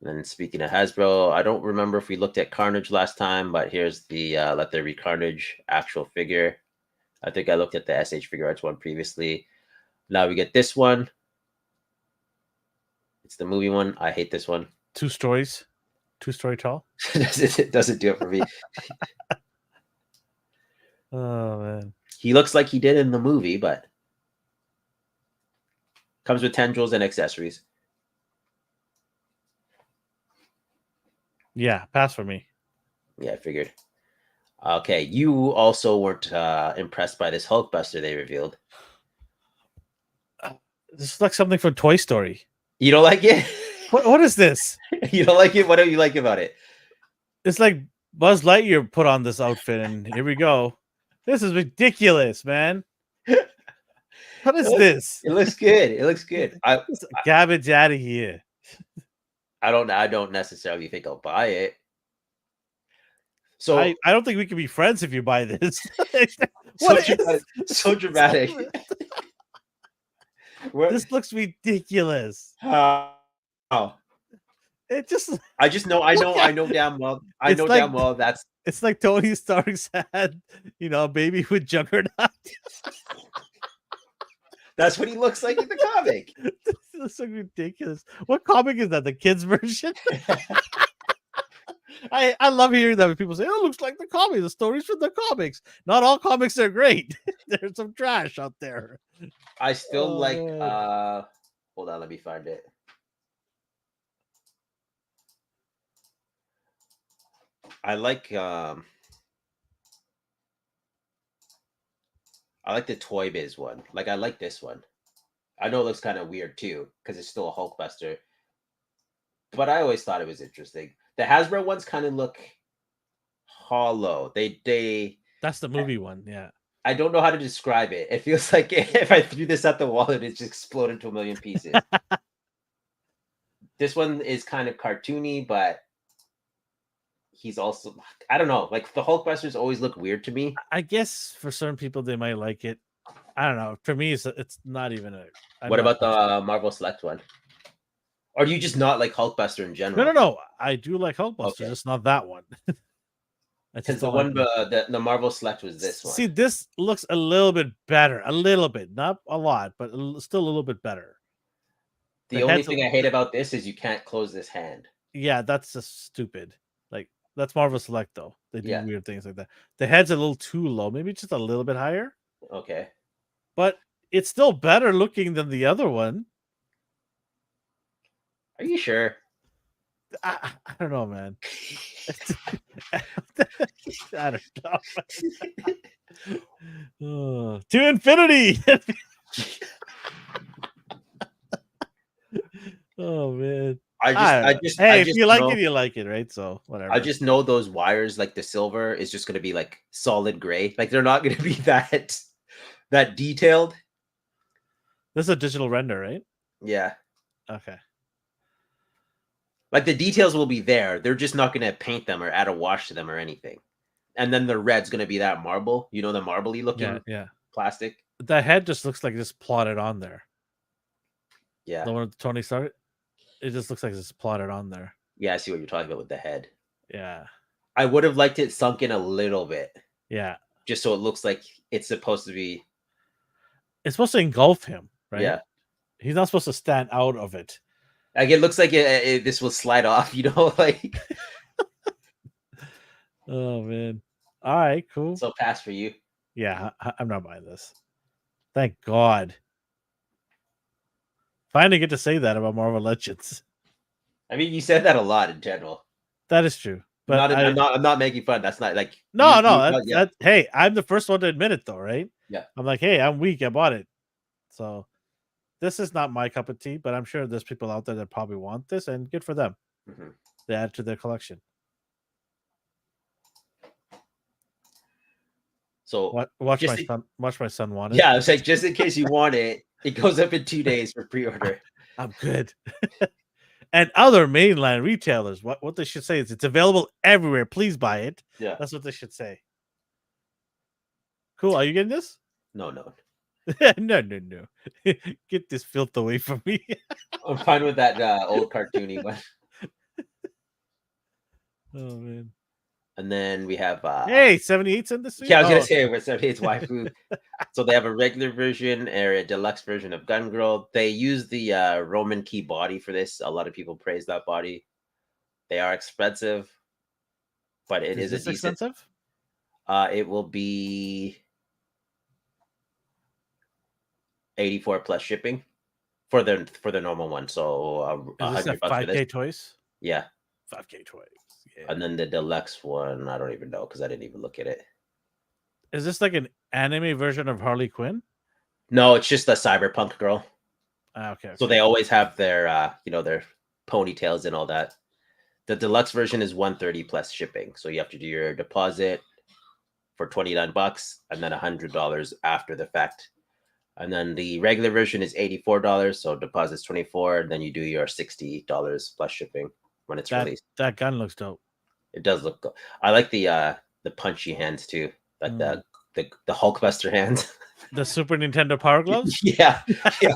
And speaking of Hasbro, I don't remember if we looked at Carnage last time, but here's the Let There Be Carnage actual figure. I think I looked at the SH Figure Arts one previously. Now we get this one. It's the movie one. I hate this one. 2 stories, 2-story tall. It doesn't do it for me. Oh man, he looks like he did in the movie, but comes with tendrils and accessories. Yeah, pass for me. Yeah, I figured. Okay, you also weren't impressed by this Hulkbuster they revealed. This is like something from Toy Story. You don't like it? What is this? You don't like it? What do you like about it? It's like Buzz Lightyear put on this outfit, and here we go. This is ridiculous, man. What is this? It looks good. It looks good. Garbage out of here. I don't necessarily think I'll buy it. So I don't think we can be friends if you buy this. So dramatic. This looks ridiculous. Oh. It just I know damn well. I know damn well that's it's like Tony Stark's had, a baby with Juggernaut. That's what he looks like in the comic. This looks so ridiculous. What comic is that? The kids version? I love hearing that when people say, "Oh, it looks like the comics." The stories from the comics. Not all comics are great. There's some trash out there. I still like. Hold on, let me find it. I like. I like the Toy Biz one. Like, I like this one. I know it looks kind of weird too because it's still a Hulkbuster, but I always thought it was interesting. The Hasbro ones kind of look hollow. That's the movie one, yeah. I don't know how to describe it. It feels like if I threw this at the wall, it would just explode into a million pieces. This one is kind of cartoony, but he's also, I don't know, like the Hulkbusters always look weird to me. I guess for certain people they might like it. I don't know. For me, it's not even a. What about the Marvel Select one? Or do you just not like Hulkbuster in general? No. I do like Hulkbuster, just not that one. Because the one the Marvel Select was this one. See, this looks a little bit better. A little bit, not a lot, but still a little bit better. The only thing I hate about this is you can't close this hand. Yeah, that's just stupid. Like that's Marvel Select though. They do Yeah. weird things like that. The head's a little too low, maybe just a little bit higher, Okay. but it's still better looking than the other one. Are you sure? I don't know, man. I don't know. To infinity. Oh man. I don't know. I Hey, if just you like know it, you like it, right? So I whatever. just know those wires, like the silver, is just gonna be like solid gray. Like they're not gonna be that detailed. This is a digital render, right? Yeah. Okay. Like the details will be there. They're just not gonna paint them or add a wash to them or anything. And then the red's gonna be that marble, you know, the marbly Yeah, looking yeah. plastic. The head just looks like just plotted on there. Yeah. The one with Tony Stark, it just looks like it's plotted on there. Yeah, I see what you're talking about with the head. Yeah. I would have liked it sunk in a little bit, Yeah. just so it looks like it's supposed to be. It's supposed to engulf him, right? Yeah. He's not supposed to stand out of it. Like it looks like this will slide off, you know, like Oh man. All right, cool. so pass for you. Yeah, I'm not buying this. Thank God. Finally get to say that about Marvel Legends. I mean, you said that a lot in general. That is true. But I'm not making fun. That's not like no, yeah, hey, I'm the first one to admit it though, right? yeah. I'm like, hey, I'm weak. I bought it. So this is not my cup of tea, but I'm sure there's people out there that probably want this, and good for them. Mm-hmm. They add to their collection. So Watch just my son want it. yeah, I was like, just in case you want it, it goes up in 2 days for pre-order. I'm good. And other mainline retailers, what they should say is it's available everywhere. Please buy it. Yeah. That's what they should say. Cool. Are you getting this? No, no. No. Get this filth away from me. I'm fine with that old cartoony one. Oh man. And then we have Hey, 78 in this. yeah, I was gonna say with it's waifu. So they have a regular version or a deluxe version of Gun Girl. They use the Roman key body for this. A lot of people praise that body. They are expensive, but it is a this decent. expensive? It will be 84 plus shipping for the normal one. So Is this $100 at for this. 5K toys? Yeah, 5K toys. Yeah. and then the deluxe one, I don't even know because I didn't even look at it. Is this like an anime version of Harley Quinn? No, it's just a cyberpunk girl. Okay. So they always have their their ponytails and all that. The deluxe version is 130 plus shipping. So you have to do your deposit for $29 and then $100 after the fact. And then the regular version is $84. So deposit's 24, and then you do your $60 plus shipping when it's released. That gun looks dope. It does look good. I like the punchy hands too. Like the Hulkbuster hands. The Super Nintendo Power Gloves? Yeah. Yeah.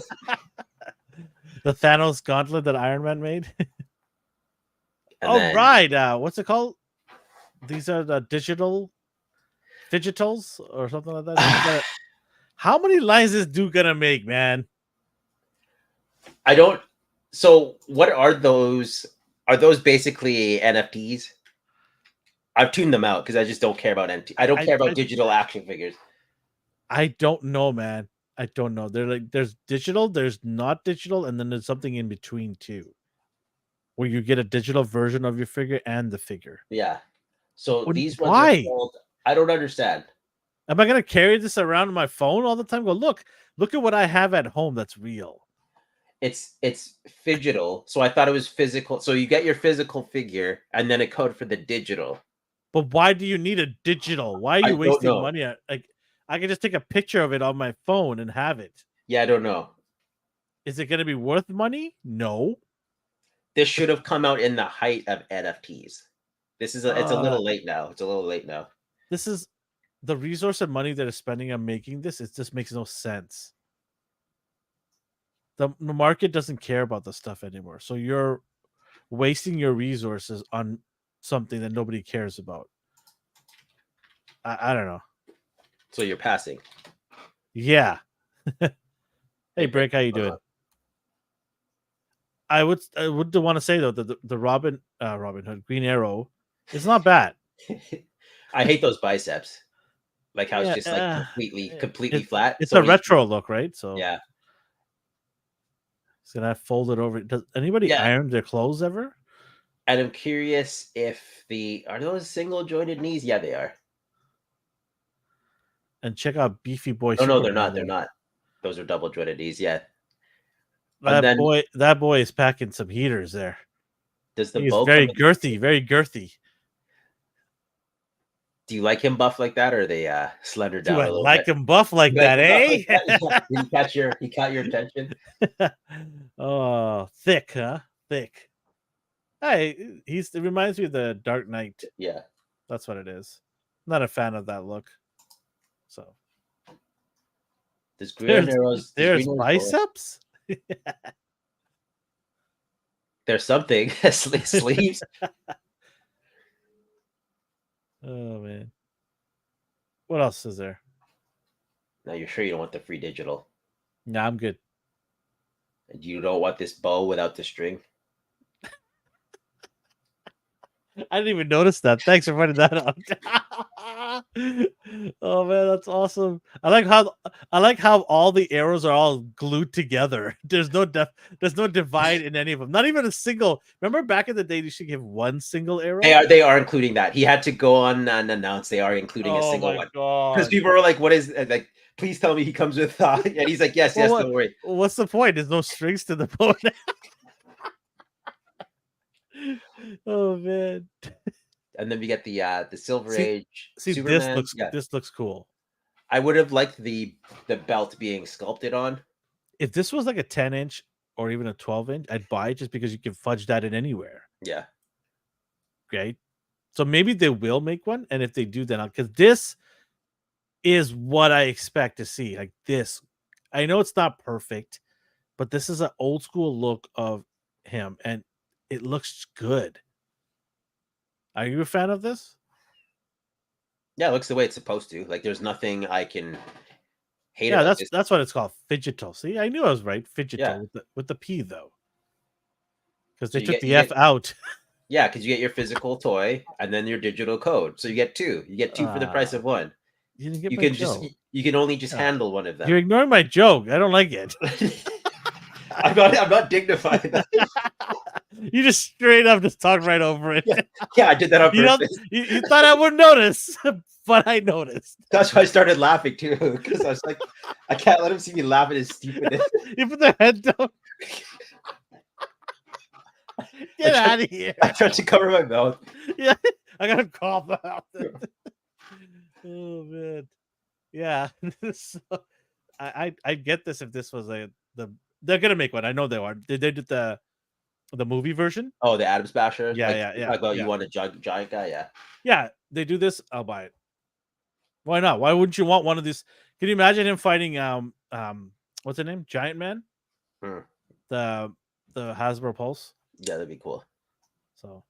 The Thanos gauntlet that Iron Man made. And right. What's it called? These are the digitals or something like that. How many lines is Duke gonna make, man? I don't. So what are those? Are those basically NFTs? I've tuned them out because I just don't care about NFT. I don't care about digital action figures. I don't know, man. I don't know. They're like there's digital, there's not digital, and then there's something in between too, where you get a digital version of your figure and the figure. Yeah. So these ones are Why? called. I don't understand. Am I gonna carry this around on my phone all the time? Go look at what I have at home. That's real. It's digital. So I thought it was physical. So you get your physical figure and then a code for the digital. But why do you need a digital? Why are you wasting money? Like I can just take a picture of it on my phone and have it. Yeah, I don't know. Is it going to be worth money? No. This should have come out in the height of NFTs. It's a little late now. It's a little late now. This is the resource and money that is spending on making this. It just makes no sense. The market doesn't care about the stuff anymore. So you're wasting your resources on something that nobody cares about. I don't know. So you're passing. Yeah. Hey, Break, how you doing? I would want to say though that the Robin Hood Green Arrow is not bad. I hate those biceps. Like how it's Yeah, just like completely flat. it's So a when he's retro look, right? So yeah. it's gonna fold it over. Does anybody Yeah. iron their clothes ever? And I'm curious if are those single jointed knees? Yeah, they are. And check out Beefy Boy Oh no, Superman. they're not. They're There. not. Those are double jointed knees. Yeah. And then That boy is packing some heaters there. does the He is bow come very in? girthy, very girthy. Do you like him buff like that, or are they slender Do down I a little like bit? him buff like You like that, him buff eh? like that? Yeah. He caught your attention. Oh, thick, huh? Thick. Hey, it reminds me of the Dark Knight. Yeah. That's what it is. Not a fan of that look. So There's Green Arrows. There's biceps. There's something. Sleeves. Oh man. What else is there? Now you're sure you don't want the free digital. Nah, I'm good. And you don't want this bow without the string. I didn't even notice that. Thanks for pointing that out. Oh man, that's awesome. I like how all the arrows are all glued together. There's no divide in any of them. Not even a single. Remember back in the day, you should give one single arrow. They are including that. He had to go on and announce they are including a single one. Because people are like, "What is like? Please tell me he comes with." And he's like, "Yes, yes, don't worry." What's the point? There's no strings to the bow. Oh man. And then we get the Silver Age. Superman. This looks cool. I would have liked the belt being sculpted on. If this was like a 10-inch or even a 12-inch, I'd buy it just because you can fudge that in anywhere. Yeah. Okay. So maybe they will make one, and if they do, then because this is what I expect to see. Like this, I know it's not perfect, but this is an old school look of him, and it looks good. Are you a fan of this? Yeah, it looks the way it's supposed to. Like, there's nothing I can hate Yeah, about this. that's what it's called, Fidgetal. See, I knew I was right. Fidgetal Yeah. with the P though, because So they took the F out. Yeah, because you get your physical toy and then your digital code. So you get two. You get two for the price of one. You didn't get you my can joke. you can only just handle one of them. You're ignoring my joke. I don't like it. I'm not dignified. You just straight up just talked right over it. Yeah, I did that on purpose. You thought I wouldn't notice, but I noticed. That's why I started laughing too, because I was like, I can't let him see me laugh at his stupidness. You put the head down. Get out of here. I tried to cover my mouth. Yeah, I got a cough out. Oh man. Yeah. So, I get this if this was they're gonna make one. I know they are. Did they did the movie version? Oh, the Adams Basher. Yeah. You want a giant guy? Yeah. Yeah, they do this. I'll buy it. Why not? Why wouldn't you want one of these? Can you imagine him fighting what's the name? Giant Man? The Hasbro Pulse? Yeah, that'd be cool. So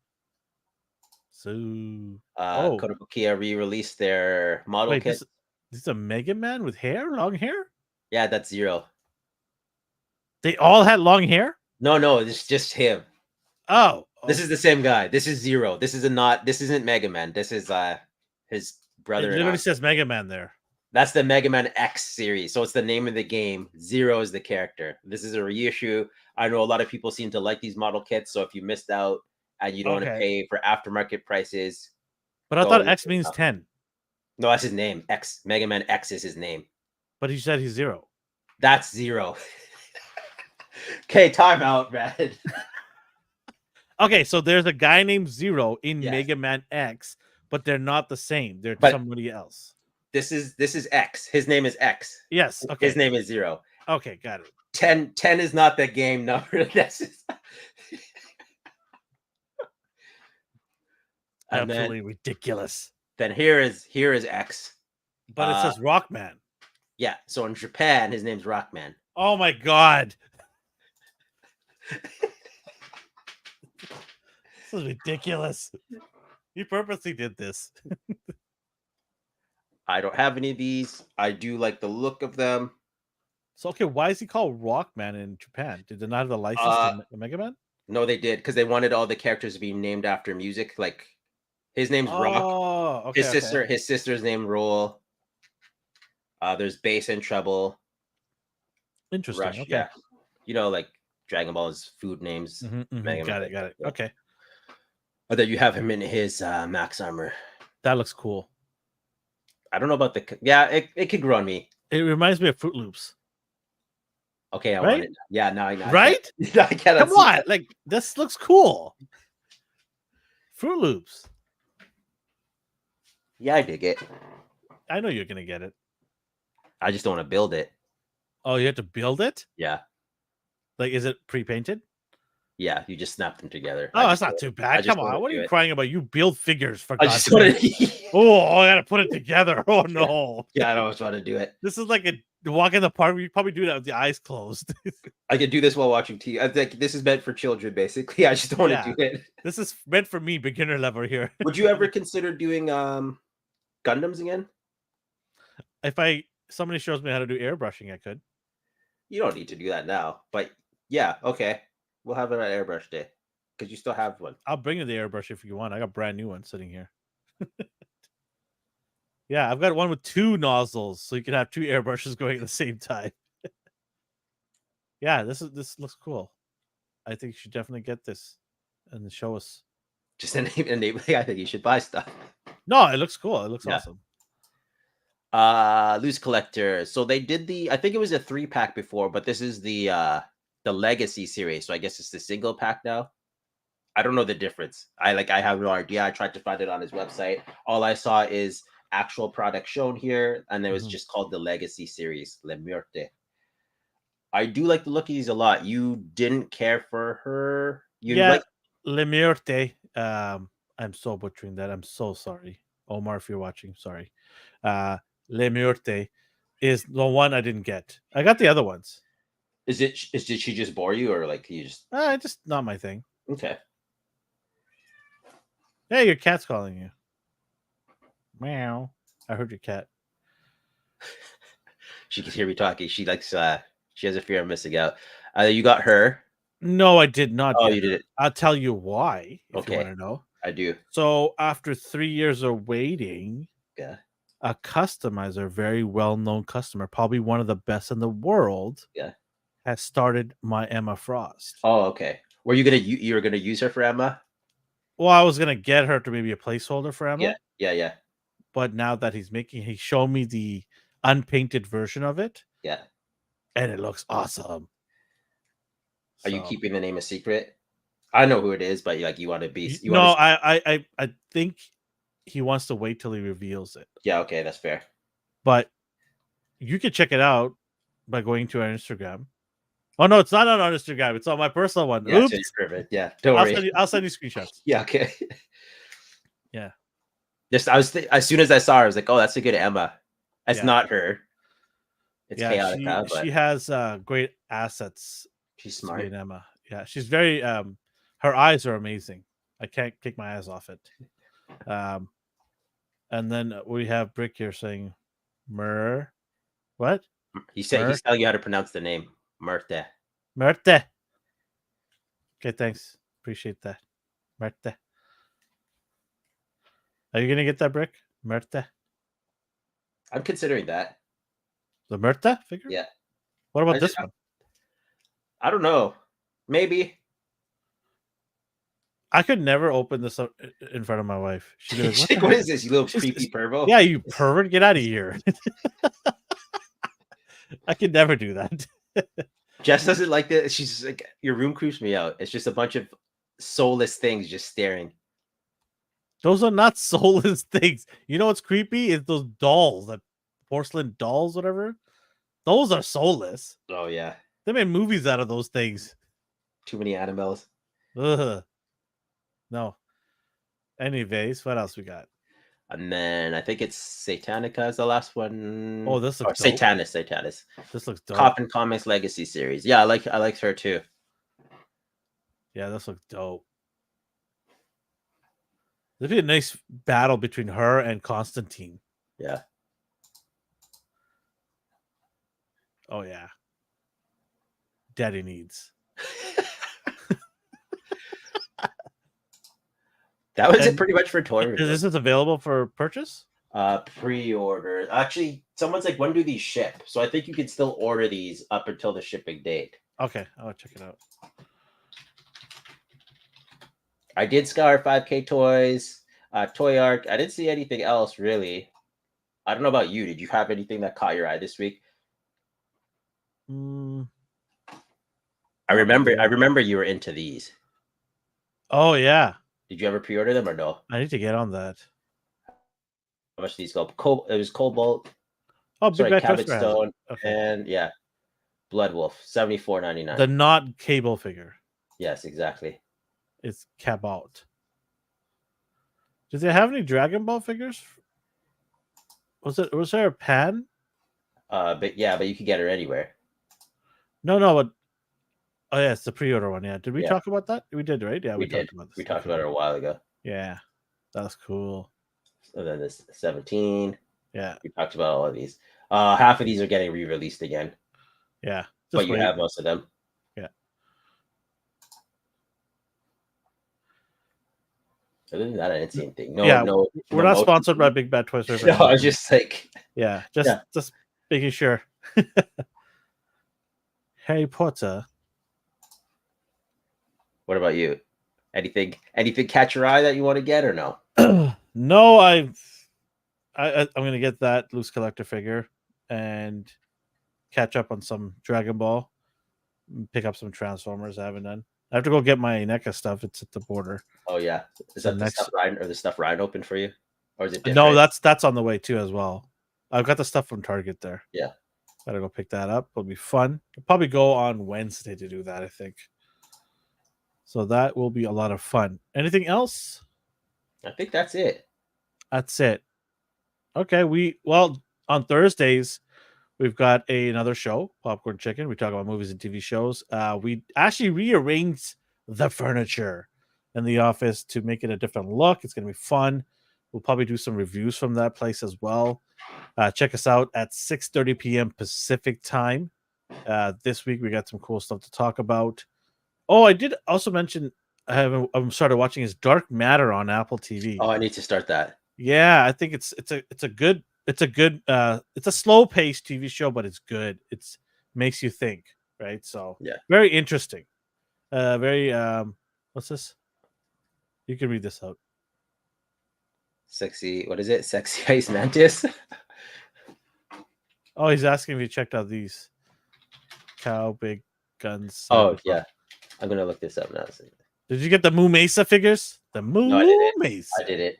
Kotobukiya re-released their model kit. This is a Mega Man with hair, long hair? Yeah, that's Zero. They all had long hair? No, it's just him. Oh. This is the same guy. This is Zero. This isn't Mega Man. This is his brother. It literally says Mega Man there. That's the Mega Man X series. So it's the name of the game. Zero is the character. This is a reissue. I know a lot of people seem to like these model kits. So if you missed out and you don't want to pay for aftermarket prices. But I thought X means 10. No, that's his name. X. Mega Man X is his name. But he said he's Zero. That's Zero. Okay, time out, man. Okay, so there's a guy named Zero in Mega Man X, but they're not the same. They're somebody else. This is X. His name is X. Yes. Okay. His name is Zero. Okay, got it. 10 is not the game number. This is absolutely ridiculous. Then here is X. But it says Rockman. Yeah. So in Japan, his name's Rockman. Oh my god. This is ridiculous. You purposely did this. I don't have any of these. I do like the look of them. So okay, why is he called Rockman in Japan? Did they not have the license to Mega Man? No, they did because they wanted all the characters to be named after music. Like his name's Rock. Oh, okay, okay. His sister's name Roll. There's bass and treble. Interesting. Rush, Okay. yeah. Like Dragon Ball's food names. Mega Man, Got it. Got it. yeah. Okay. But then you have him in his Max armor. That looks cool. I don't know about it could grow on me. It reminds me of Fruit Loops. Okay, I Right? want it. Yeah, now I know. Right? I cannot Come see on. that. Like, this looks cool. Fruit Loops. Yeah, I dig it. I know you're gonna get it. I just don't want to build it. Oh, you have to build it? Yeah. Like, is it pre-painted? Yeah, you just snap them together. Oh, that's not too bad. Come on. What are you crying about? You build figures for I God's just want sake. to. Oh, I gotta put it together. Oh no. Yeah, I don't want to do it. This is like a walk in the park. You probably do that with the eyes closed. I could do this while watching TV. I think this is meant for children, basically. I just don't want to do it. This is meant for me, beginner level here. Would you ever consider doing Gundams again? If somebody shows me how to do airbrushing, I could. You don't need to do that now, but yeah, okay. We'll have it on airbrush day because you still have one. I'll bring you the airbrush if you want. I got a brand new one sitting here. Yeah, I've got one with 2 nozzles, so you can have 2 airbrushes going at the same time. Yeah, this looks cool. I think you should definitely get this and show us. Just enabling. I think you should buy stuff. No, it looks cool. It looks awesome. Loose collector. So they did I think it was a 3-pack before, but this is the legacy series. So I guess it's the single pack now. I don't know the difference. I have no idea. I tried to find it on his website. All I saw is actual product shown here, and it was just called the legacy series, Le Muerte. I do like the look of these a lot. You didn't care for her. Like Le Muerte. I'm so butchering that. I'm so sorry, Omar, if you're watching. Sorry. Le Muerte is the one I didn't get. I got the other ones. Did she just bore you, or like you just? Just not my thing. Okay. Hey, your cat's calling you. Meow. I heard your cat. She can hear me talking. She likes. She has a fear of missing out. You got her. No, I did not. Oh, you did it. I'll tell you why. If Okay. you want to know. I do. So after 3 years of waiting, a customizer, very well-known customer, probably one of the best in the world, has started my Emma Frost. Oh, okay. Were you were gonna use her for Emma? Well, I was gonna get her to maybe a placeholder for Emma. Yeah. But now that he showed me the unpainted version of it. Yeah. And it looks awesome. Are you keeping the name a secret? I know who it is, but you want to be. I think he wants to wait till he reveals it. Yeah, okay, that's fair. But you can check it out by going to our Instagram. Oh no, it's not on our Instagram. It's on my personal one. Yeah, Oops. Yeah, don't worry. I'll send you screenshots. Yeah, okay. Yeah. Just as soon as I saw her, I was like, "Oh, that's a good Emma." It's not her. It's chaotic. She has great assets. She's smart. In Emma. Yeah, she's very. Her eyes are amazing. I can't take my eyes off it. And then we have Brick here saying, "Mer, what?" He's telling you how to pronounce the name. Merte. Merte. Okay, thanks. Appreciate that. Merte. Are you gonna get that, Brick? Merte. I'm considering that. The Merte figure? Yeah. What about this one? I don't know. Maybe. I could never open this up in front of my wife. She'd be like, what is this, you little creepy pervo? Yeah, you pervert. Get out of here. I could never do that. Jess doesn't like that. She's like, your room creeps me out. It's just a bunch of soulless things just staring. Those are not soulless things. You know what's creepy? Is those dolls, that porcelain dolls, whatever. Those are soulless. Oh, yeah. They made movies out of those things. Too many animals. Ugh. No. Anyways, what else we got? And then I think it's Satanica is the last one. Oh, this looks dope. Satanis. This looks dope. Coffin Comics Legacy series. Yeah, I like her too. Yeah, this looks dope. There'd be a nice battle between her and Constantine. Yeah. Oh yeah. daddy needs. That was it pretty much for toy review. Is this available for purchase? Pre-order. Actually, someone's like, when do these ship? So I think you can still order these up until the shipping date. Okay, I'll check it out. I did scour 5K Toys, Toy Arc. I didn't see anything else really. I don't know about you. Did you have anything that caught your eye this week? I remember you were into these. Oh yeah. Did you ever pre-order them or no? I need to get on that. How much did these go? It was Cobalt. Oh, Big Bad Cabot Toaster Stone, okay. And yeah, Blood Wolf, $74.99. The not cable figure. Yes, exactly. It's Cabot. Do they have any Dragon Ball figures? Was there a Pan? But you could get her anywhere. No, but oh yeah, it's the pre-order one. Yeah, did we talk about that? We did, right? Yeah, we did. Talked about this. We talked about it a while ago. Yeah, that's cool. And then this 17. Yeah, we talked about all of these. Half of these are getting re-released again. Yeah, but you have most of them. Yeah. Other than that, I didn't see anything. We're not sponsored by Big Bad Toys. No, I was just like, just making sure. Harry Potter. What about you? Anything catch your eye that you want to get or no? No, I'm gonna get that loose collector figure and catch up on some Dragon Ball. Pick up some Transformers I haven't done. I have to go get my NECA stuff. It's at the border. Oh yeah, is that the stuff Ryan opened for you, or is it different? No, that's on the way too as well. I've got the stuff from Target there. Yeah, gotta go pick that up. It'll be fun. I'll probably go on Wednesday to do that, I think. So that will be a lot of fun. Anything else? I think that's it. That's it. Okay, on Thursdays we've got another show, Popcorn Chicken. We talk about movies and TV shows. We actually rearranged the furniture in the office to make it a different look. It's gonna be fun. We'll probably do some reviews from that place as well. Check us out at 6:30 p.m. Pacific time. This week we got some cool stuff to talk about. Oh, I did also mention I'm started watching his Dark Matter on Apple TV. Oh, I need to start that. Yeah, I think it's a good it's a slow paced TV show, but it's good. It's makes you think, right? So yeah, very interesting. Very what's this? You can read this out. Sexy, what is it? Sexy Ice Mantis. Oh, he's asking if you checked out these Cow Big Guns. Oh yeah, I'm gonna look this up now. Did you get the Moo Mesa figures? The Moo Mesa. I did it.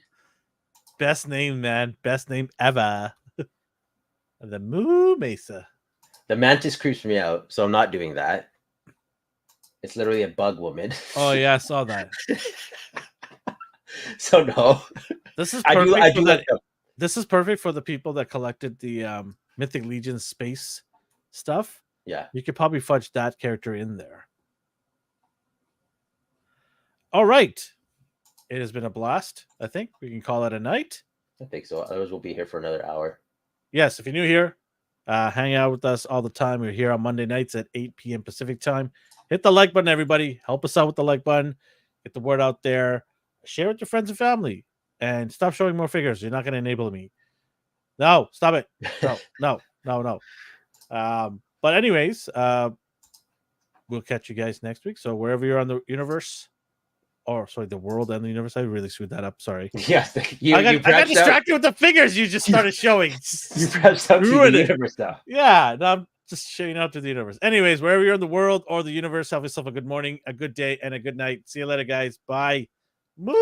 Best name, man. Best name ever. The Moo Mesa. The Mantis creeps me out, so I'm not doing that. It's literally a bug woman. Oh yeah, I saw that. So no. This is perfect. This is perfect for the people that collected the Mythic Legion space stuff. Yeah. You could probably fudge that character in there. All right. It has been a blast. I think we can call it a night. I think so. Otherwise, we'll be here for another hour. Yes, if you're new here, hang out with us all the time. We're here on Monday nights at 8 p.m. Pacific time. Hit the like button, everybody. Help us out with the like button. Get the word out there. Share with your friends and family. And stop showing more figures. You're not going to enable me. No, stop it. No. But anyways, we'll catch you guys next week. So wherever you're on the universe, the world and the universe. I really screwed that up. Sorry. Yes, I got distracted with the figures you just started showing. You pressed out to the universe now. Yeah, no, I'm just showing out to the universe. Anyways, wherever you're in the world or the universe, have yourself a good morning, a good day, and a good night. See you later, guys. Bye. Move.